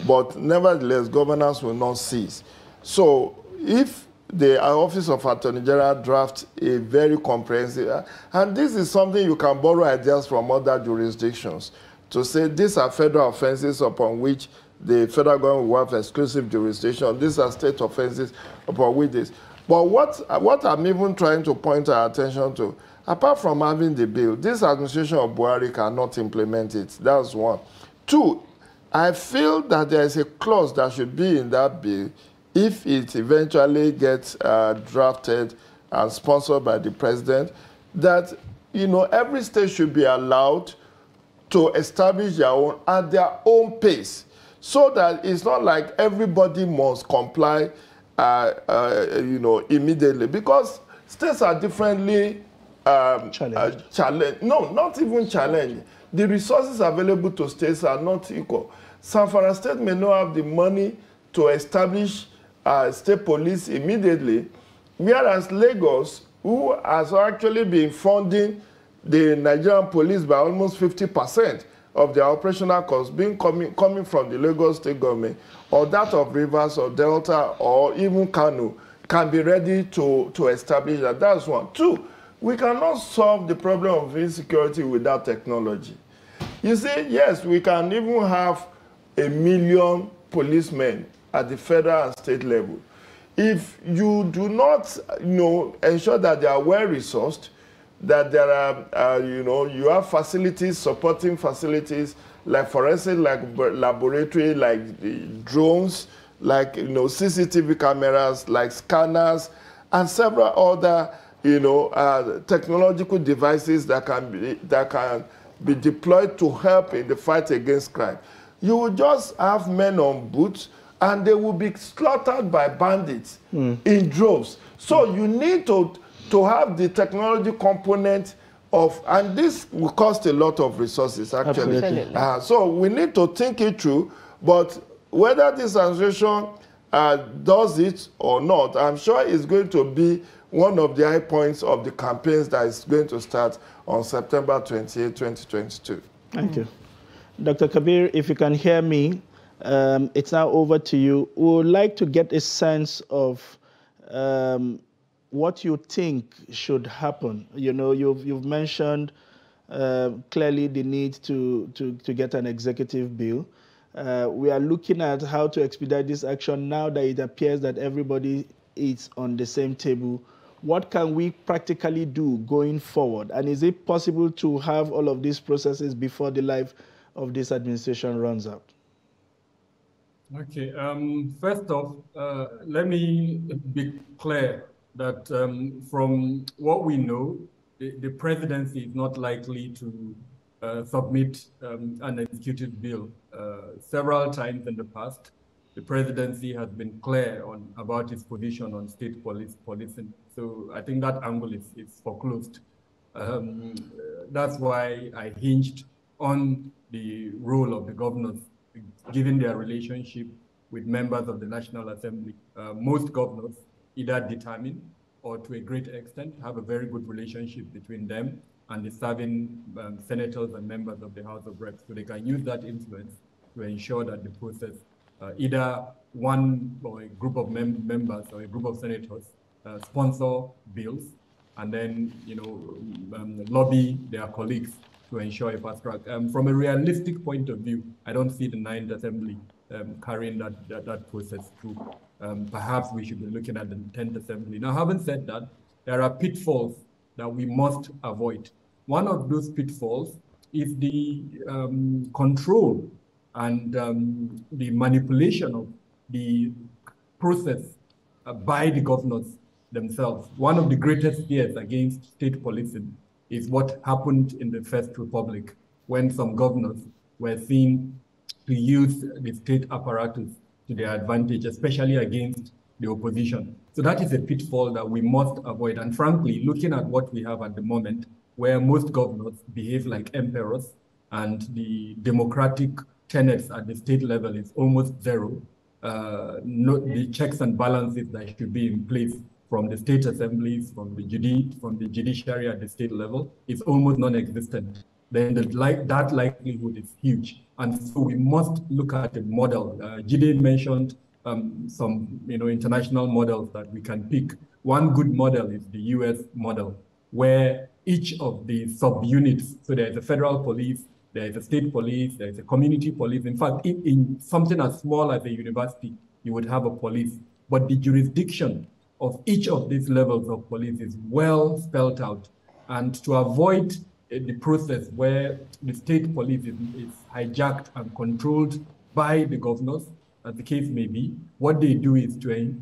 but nevertheless, governance will not cease. So if the Office of Attorney General drafts a very comprehensive, and this is something you can borrow ideas from other jurisdictions, to say these are federal offenses upon which the federal government will have exclusive jurisdiction. These are state offenses upon which this. But what I'm even trying to point our attention to, apart from having the bill, this administration of Buhari cannot implement it. That's one. Two, I feel that there is a clause that should be in that bill if it eventually gets drafted and sponsored by the president, that every state should be allowed to establish their own at their own pace, so that it's not like everybody must comply, immediately, because states are differently challenged. No, not even challenged. The resources available to states are not equal. Zamfara State may not have the money to establish state police immediately, whereas Lagos, who has actually been funding the Nigerian police by almost 50% of their operational costs coming from the Lagos state government, or that of Rivers or Delta or even Kano, can be ready to establish that. That's one. Two, we cannot solve the problem of insecurity without technology. You see, yes, we can even have 1 million policemen at the federal and state level. If you do not, ensure that they are well-resourced, that there are, you have facilities, supporting facilities, like forensic, like laboratory, like drones, like, CCTV cameras, like scanners, and several other, technological devices that can be deployed to help in the fight against crime. You will just have men on boots, and they will be slaughtered by bandits in droves. So you need to have the technology component of, and this will cost a lot of resources, actually. So we need to think it through, but whether this administration does it or not, I'm sure it's going to be one of the high points of the campaigns that is going to start on September 28, 2022. Thank you. Dr. Kabir, if you can hear me, it's now over to you. We would like to get a sense of what you think should happen. You've mentioned clearly the need to get an executive bill. We are looking at how to expedite this action now that it appears that everybody is on the same table. What can we practically do going forward? And is it possible to have all of these processes before the life of this administration runs out? Okay, first off, let me be clear that from what we know, the presidency is not likely to submit an executive bill. Several times in the past, the presidency has been clear about its position on state policing. So I think that angle is foreclosed. That's why I hinged on the role of the governors, given their relationship with members of the National Assembly. Most governors either determine or to a great extent have a very good relationship between them and the serving senators and members of the House of Reps. So they can use that influence to ensure that the process, either one or a group of members or a group of senators sponsor bills and then, lobby their colleagues to ensure a fast track. From a realistic point of view, I don't see the 9th Assembly carrying that process through. Perhaps we should be looking at the 10th Assembly. Now, having said that, there are pitfalls that we must avoid. One of those pitfalls is the control and the manipulation of the process by the governors themselves. One of the greatest fears against state policing is what happened in the First Republic, when some governors were seen to use the state apparatus to their advantage, especially against the opposition. So that is a pitfall that we must avoid. And frankly, looking at what we have at the moment, where most governors behave like emperors and the democratic tenets at the state level is almost zero, the checks and balances that should be in place from the state assemblies, from the judiciary at the state level, is almost non-existent. Then that likelihood is huge. And so we must look at a model. Jide mentioned some international models that we can pick. One good model is the US model, where each of the subunits, so there's the federal police, There is a state police, there is a community police. In fact, in something as small as a university, you would have a police. But the jurisdiction of each of these levels of police is well spelled out. And to avoid the process where the state police is hijacked and controlled by the governors, as the case may be, what they do is to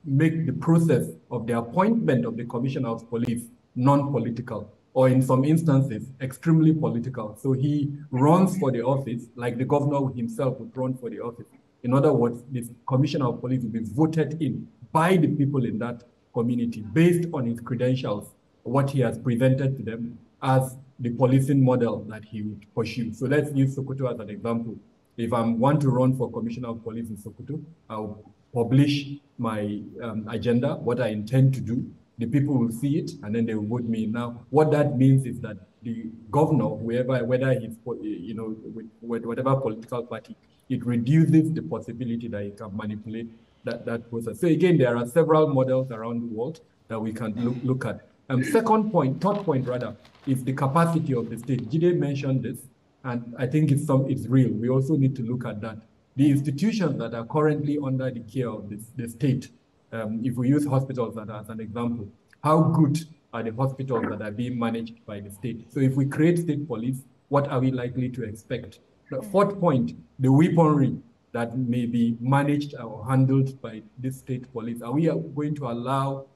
make the process of the appointment of the commissioner of police non-political, or in some instances, extremely political. So he runs for the office like the governor himself would run for the office. In other words, this commissioner of police will be voted in by the people in that community based on his credentials, what he has presented to them as the policing model that he would pursue. So let's use Sokoto as an example. If I want to run for commissioner of police in Sokoto, I'll publish my agenda, what I intend to do. The people will see it, and then they will vote me. Now, what that means is that the governor, whether he's, with whatever political party, it reduces the possibility that he can manipulate that process. So again, there are several models around the world that we can look at. Third point rather, is the capacity of the state. Jide mentioned this, and I think it's real. We also need to look at that. The institutions that are currently under the care of the state, if we use hospitals as an example, how good are the hospitals that are being managed by the state? So if we create state police, what are we likely to expect? The fourth point, the weaponry that may be managed or handled by this state police. Are we going to allow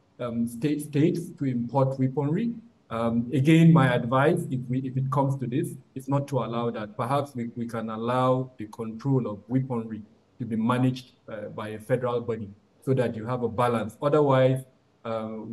states to import weaponry? Again, my advice, if it comes to this, is not to allow that. Perhaps we can allow the control of weaponry to be managed by a federal body so that you have a balance. Otherwise,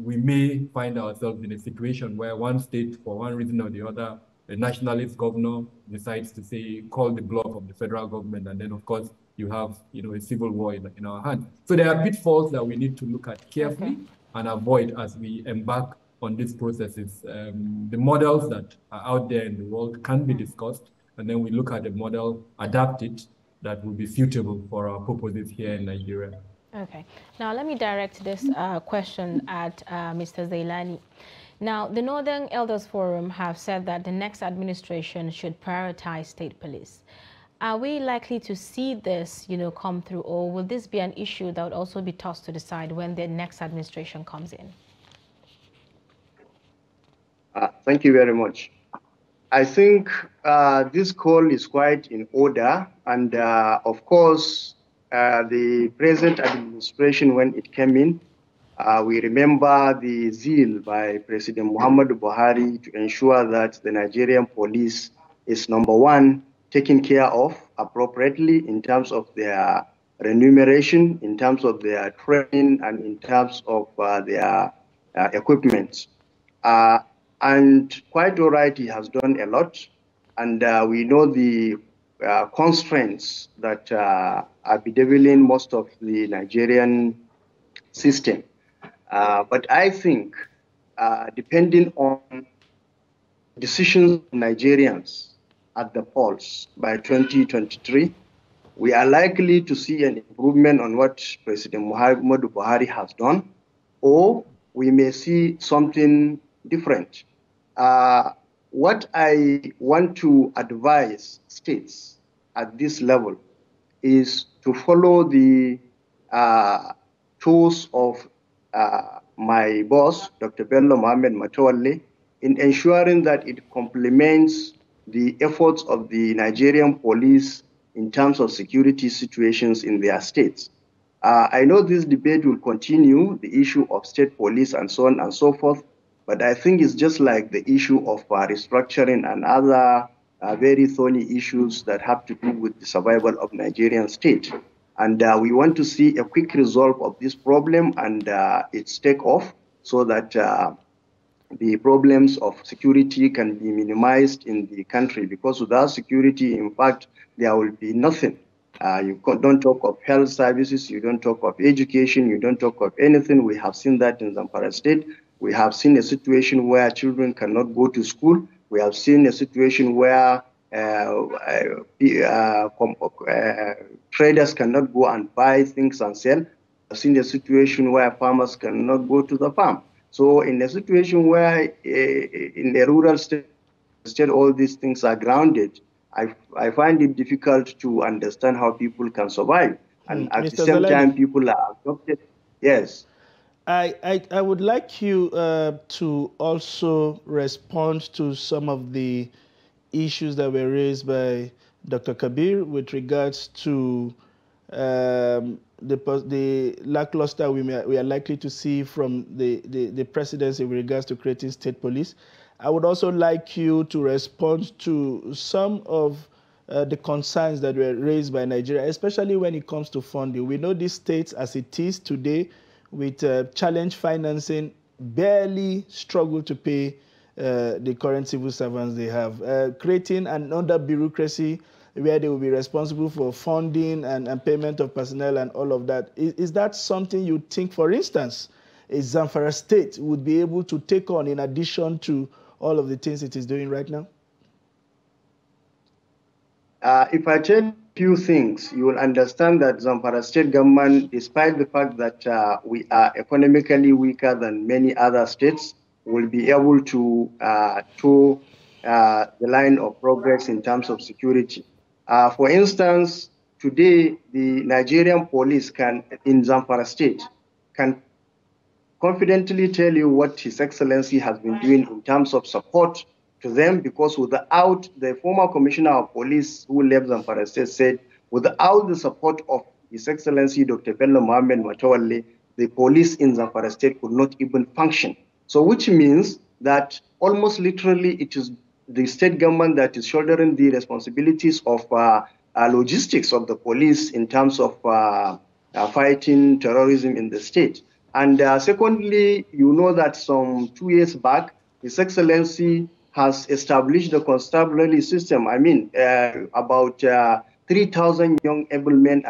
we may find ourselves in a situation where one state, for one reason or the other, a nationalist governor decides to say, call the bluff of the federal government, and then of course you have a civil war in our hands. So there are pitfalls that we need to look at carefully and avoid as we embark on these processes. The models that are out there in the world can be discussed, and then we look at the model, adapt it, that will be suitable for our purposes here in Nigeria. Okay. Now let me direct this question at Mr. Zailani. Now, the Northern Elders Forum have said that the next administration should prioritize state police. Are we likely to see this, come through, or will this be an issue that would also be tossed to the side when the next administration comes in? Thank you very much. I think this call is quite in order, and of course, the present administration, when it came in, we remember the zeal by President Muhammadu Buhari to ensure that the Nigerian police is, number one, taken care of appropriately in terms of their remuneration, in terms of their training, and in terms of their equipment. And quite all right, he has done a lot. And we know the constraints that are bedeviling most of the Nigerian system. But I think, depending on decisions of Nigerians at the polls by 2023, we are likely to see an improvement on what President Muhammadu Buhari has done, or we may see something different. What I want to advise states at this level is to follow the tools of my boss, Dr. Bello Mohamed Matawalle, in ensuring that it complements the efforts of the Nigerian police in terms of security situations in their states. I know this debate will continue, the issue of state police and so on and so forth, but I think it's just like the issue of restructuring and other very thorny issues that have to do with the survival of Nigerian state. And we want to see a quick resolve of this problem and its takeoff so that the problems of security can be minimized in the country, because without security, in fact, there will be nothing. You don't talk of health services, you don't talk of education, you don't talk of anything. We have seen that in Zamfara State. We have seen a situation where children cannot go to school. We have seen a situation where traders cannot go and buy things and sell. I've seen a situation where farmers cannot go to the farm. So in a situation where in a rural state all these things are grounded, I find it difficult to understand how people can survive. And at Mr. the same Zaledi, time, people are adopted. Yes. I would like you to also respond to some of the issues that were raised by Dr. Kabir with regards to the lackluster we are likely to see from the presidency with regards to creating state police. I would also like you to respond to some of the concerns that were raised by Nigeria, especially when it comes to funding. We know these states as it is today with challenge financing barely struggle to pay the current civil servants they have. Creating another bureaucracy where they will be responsible for funding and payment of personnel and all of that. Is that something you think, for instance, a Zamfara state would be able to take on in addition to all of the things it is doing right now? If I tell you a few things, you will understand that Zamfara state government, despite the fact that we are economically weaker than many other states, will be able to toe the line of progress in terms of security. For instance, today the Nigerian police in Zamfara state can confidently tell you what His Excellency has been doing in terms of support to them, because without the former commissioner of police who left Zamfara state said, without the support of His Excellency Dr. Bello Mohammed Matawalle, the police in Zamfara state could not even function. So which means that almost literally it is the state government that is shouldering the responsibilities of logistics of the police in terms of fighting terrorism in the state. And secondly, you know that some 2 years back, His Excellency has established the constabulary system. I mean, about 3,000 young able men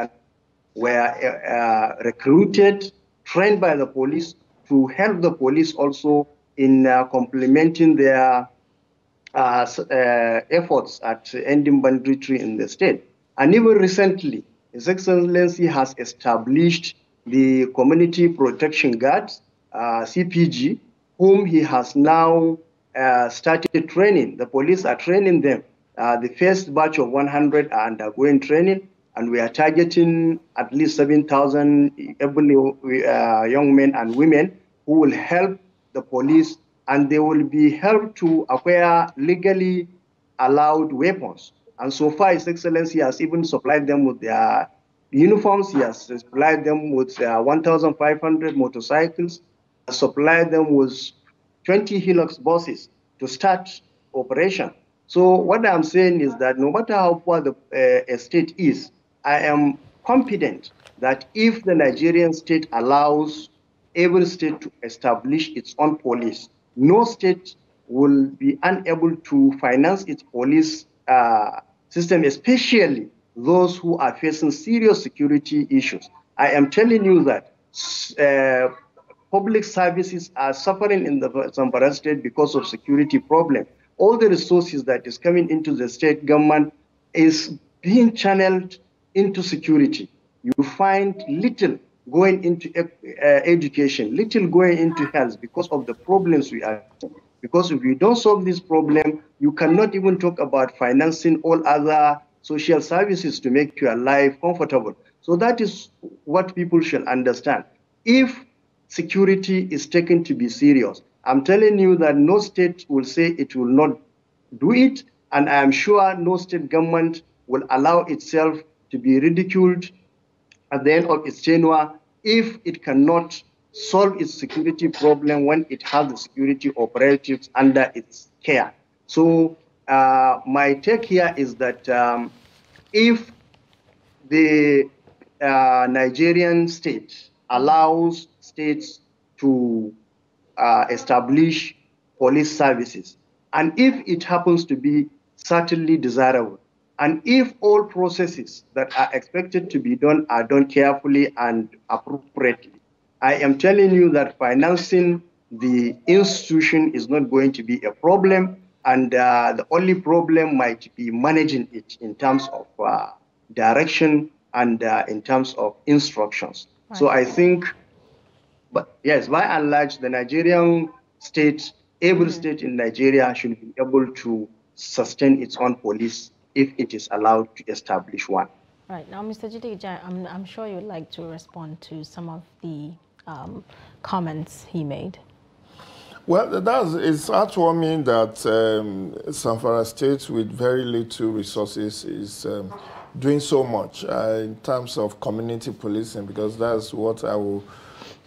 were recruited, trained by the police to help the police also in complementing their efforts at ending banditry in the state. And even recently, His Excellency has established the Community Protection Guards, CPG, whom he has now started training. The police are training them. The first batch of 100 are undergoing training, and we are targeting at least 7,000 able young men and women who will help the police, and they will be helped to acquire legally allowed weapons. And so far, His Excellency has even supplied them with their uniforms. He has supplied them with 1,500 motorcycles, supplied them with 20 Hilux buses to start operation. So what I'm saying is that no matter how poor the state is, I am confident that if the Nigerian state allows every state to establish its own police, no state will be unable to finance its police system, especially those who are facing serious security issues. I am telling you that public services are suffering in the Zamfara state because of security problem. All the resources that is coming into the state government is being channeled into security. You find little going into education, little going into health because of the problems we are facing. Because if you don't solve this problem, you cannot even talk about financing all other social services to make your life comfortable. So that is what people should understand. If security is taken to be serious, I'm telling you that no state will say it will not do it, and I am sure no state government will allow itself to be ridiculed at the end of its tenure if it cannot solve its security problem when it has the security operatives under its care. So my take here is that if the Nigerian state allows states to establish police services, and if it happens to be certainly desirable, and if all processes that are expected to be done are done carefully and appropriately, I am telling you that financing the institution is not going to be a problem, and the only problem might be managing it in terms of direction and in terms of instructions. Right. So I think, but yes, by and large, the Nigerian state, every state in Nigeria should be able to sustain its own police if it is allowed to establish one. Right. Now, Mr. Jide-Ijai, I'm sure you'd like to respond to some of the comments he made. Well, it's heartwarming that Zamfara State, with very little resources, is doing so much in terms of community policing, because that's what I will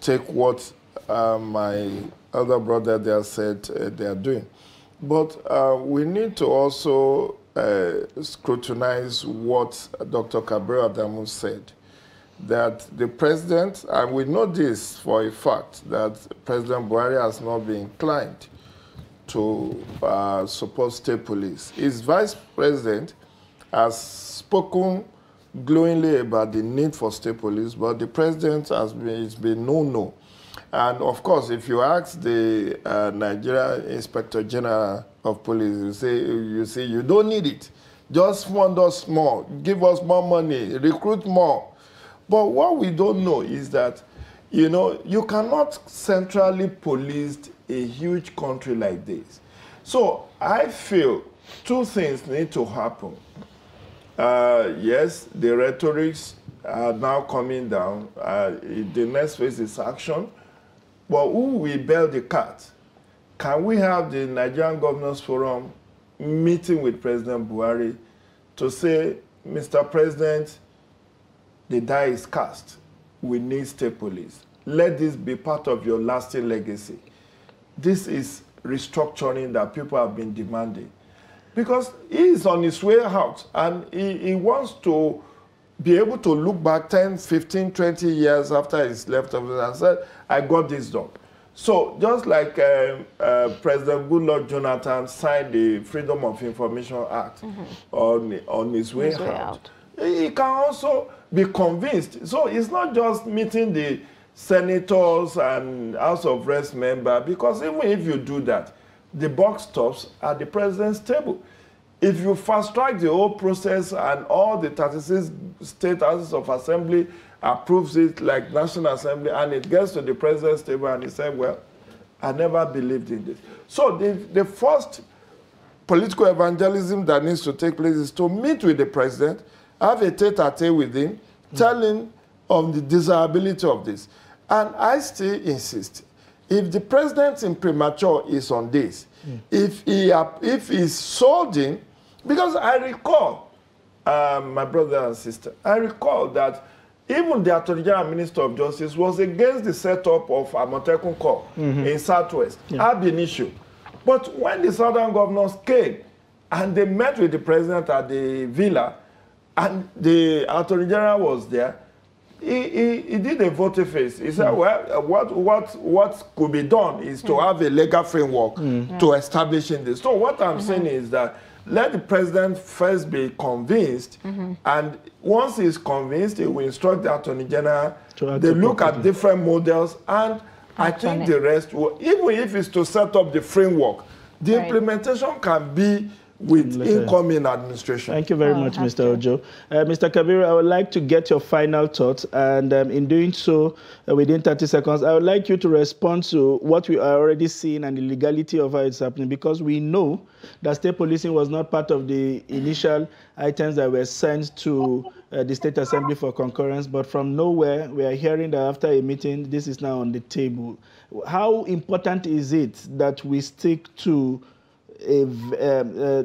take what my elder brother there said they are doing. But we need to also scrutinize what Dr. Gabriel Adamu said, that the president, and we know this for a fact, that President Buhari has not been inclined to support state police. His vice president has spoken glowingly about the need for state police, but the president has been no. And of course, if you ask the Nigeria Inspector General of Police, you say you don't need it. Just fund us more, give us more money, recruit more. But what we don't know is that, you know, you cannot centrally police a huge country like this. So I feel two things need to happen. Yes, the rhetorics are now coming down. The next phase is action. But who will bail the cat? Can we have the Nigerian Governors Forum meeting with President Buhari to say, Mr. President, the die is cast. We need state police. Let this be part of your lasting legacy. This is restructuring that people have been demanding. Because he is on his way out, and he wants to be able to look back 10, 15, 20 years after he's left office and said, I got this done. So just like President Goodluck Jonathan signed the Freedom of Information Act on his way out, he can also be convinced. So it's not just meeting the senators and House of Reps members, because even if you do that, the buck stops at the president's table. If you fast-track the whole process and all the 36 state houses of assembly approves it like National Assembly, and it gets to the president's table and he said, well, I never believed in this. So the first political evangelism that needs to take place is to meet with the president, have a tete-a-tete with him, tell him of the desirability of this. And I still insist, if the president in premature is on this, if he's sold in, because I recall, my brother and sister, I recall that even the Attorney General Minister of Justice was against the setup of Amotekun Corps in Southwest, ab initio. But when the Southern governors came and they met with the president at the villa, and the Attorney General was there, he did a volte-face. He said, well, what could be done is to have a legal framework to establishing this. So what I'm saying is that let the president first be convinced, and once he's convinced, he will instruct the Attorney General. They look at different models, and I think the rest will, even if it's to set up the framework, the implementation can be with incoming administration. Thank you very much, Mr. Ojo. Mr. Kabiru, I would like to get your final thoughts, and in doing so, within 30 seconds, I would like you to respond to what we are already seeing and the legality of how it's happening, because we know that state policing was not part of the initial items that were sent to the State Assembly for concurrence, but from nowhere, we are hearing that after a meeting, this is now on the table. How important is it that we stick to the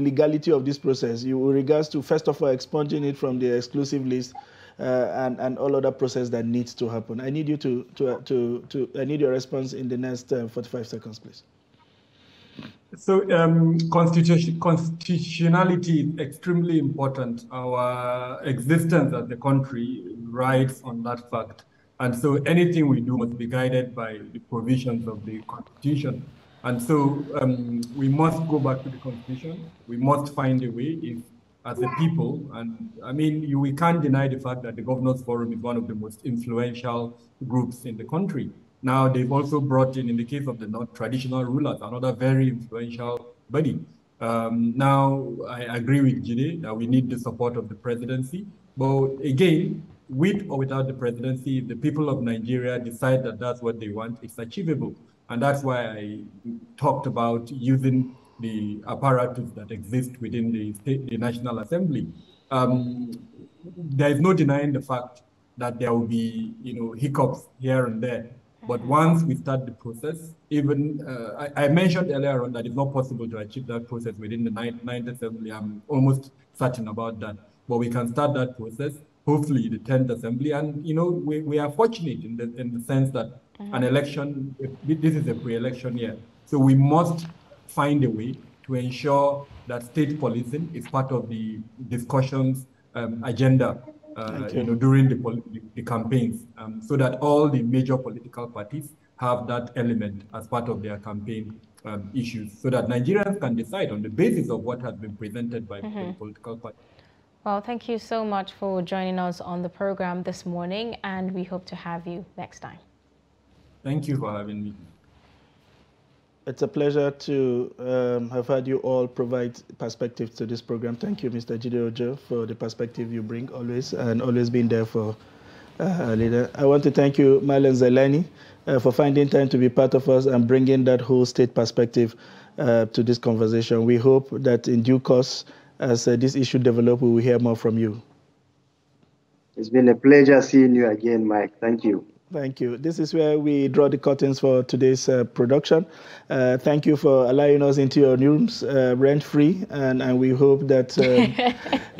legality of this process with regards to, first of all, expunging it from the exclusive list and all other process that needs to happen? I need you I need your response in the next 45 seconds, please. So constitutionality is extremely important. Our existence as a country rides on that fact. And so anything we do must be guided by the provisions of the Constitution. And so we must go back to the Constitution. We must find a way, if, as a people, and I mean, we can't deny the fact that the Governors Forum is one of the most influential groups in the country. Now, they've also brought in the case of the non-traditional rulers, another very influential body. Now, I agree with Jide that we need the support of the presidency. But again, with or without the presidency, if the people of Nigeria decide that that's what they want, it's achievable. And that's why I talked about using the apparatus that exists within the National Assembly. There is no denying the fact that there will be, hiccups here and there. But once we start the process, even I mentioned earlier on that it's not possible to achieve that process within the 9th Assembly. I'm almost certain about that. But we can start that process, hopefully the 10th Assembly. And, we are fortunate in the sense that an election, this is a pre-election year. So we must find a way to ensure that state policing is part of the discussions agenda during the campaigns, so that all the major political parties have that element as part of their campaign issues, so that Nigerians can decide on the basis of what has been presented by the political parties. Well, thank you so much for joining us on the program this morning, and we hope to have you next time. Thank you for having me. It's a pleasure to have had you all provide perspective to this program. Thank you, Mr. Jide Ojo, for the perspective you bring always, and always being there for our leader. I want to thank you, Marlon Zelani, for finding time to be part of us and bringing that whole state perspective to this conversation. We hope that in due course, as this issue develops, we will hear more from you. It's been a pleasure seeing you again, Mike. Thank you. Thank you. This is where we draw the curtains for today's production. Thank you for allowing us into your rooms rent-free, and we hope that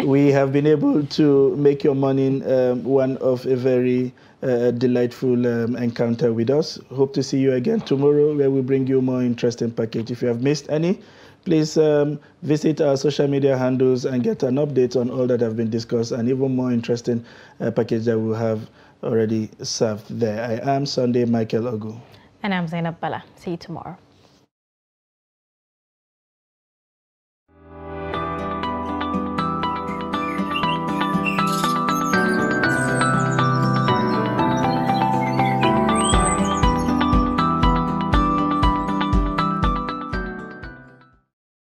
we have been able to make your morning one of a very delightful encounter with us. Hope to see you again tomorrow, where we bring you more interesting package. If you have missed any, please visit our social media handles and get an update on all that have been discussed, and even more interesting package that we'll have already served there. I am Sunday Michael Ogu. And I'm Zainab Bala. See you tomorrow.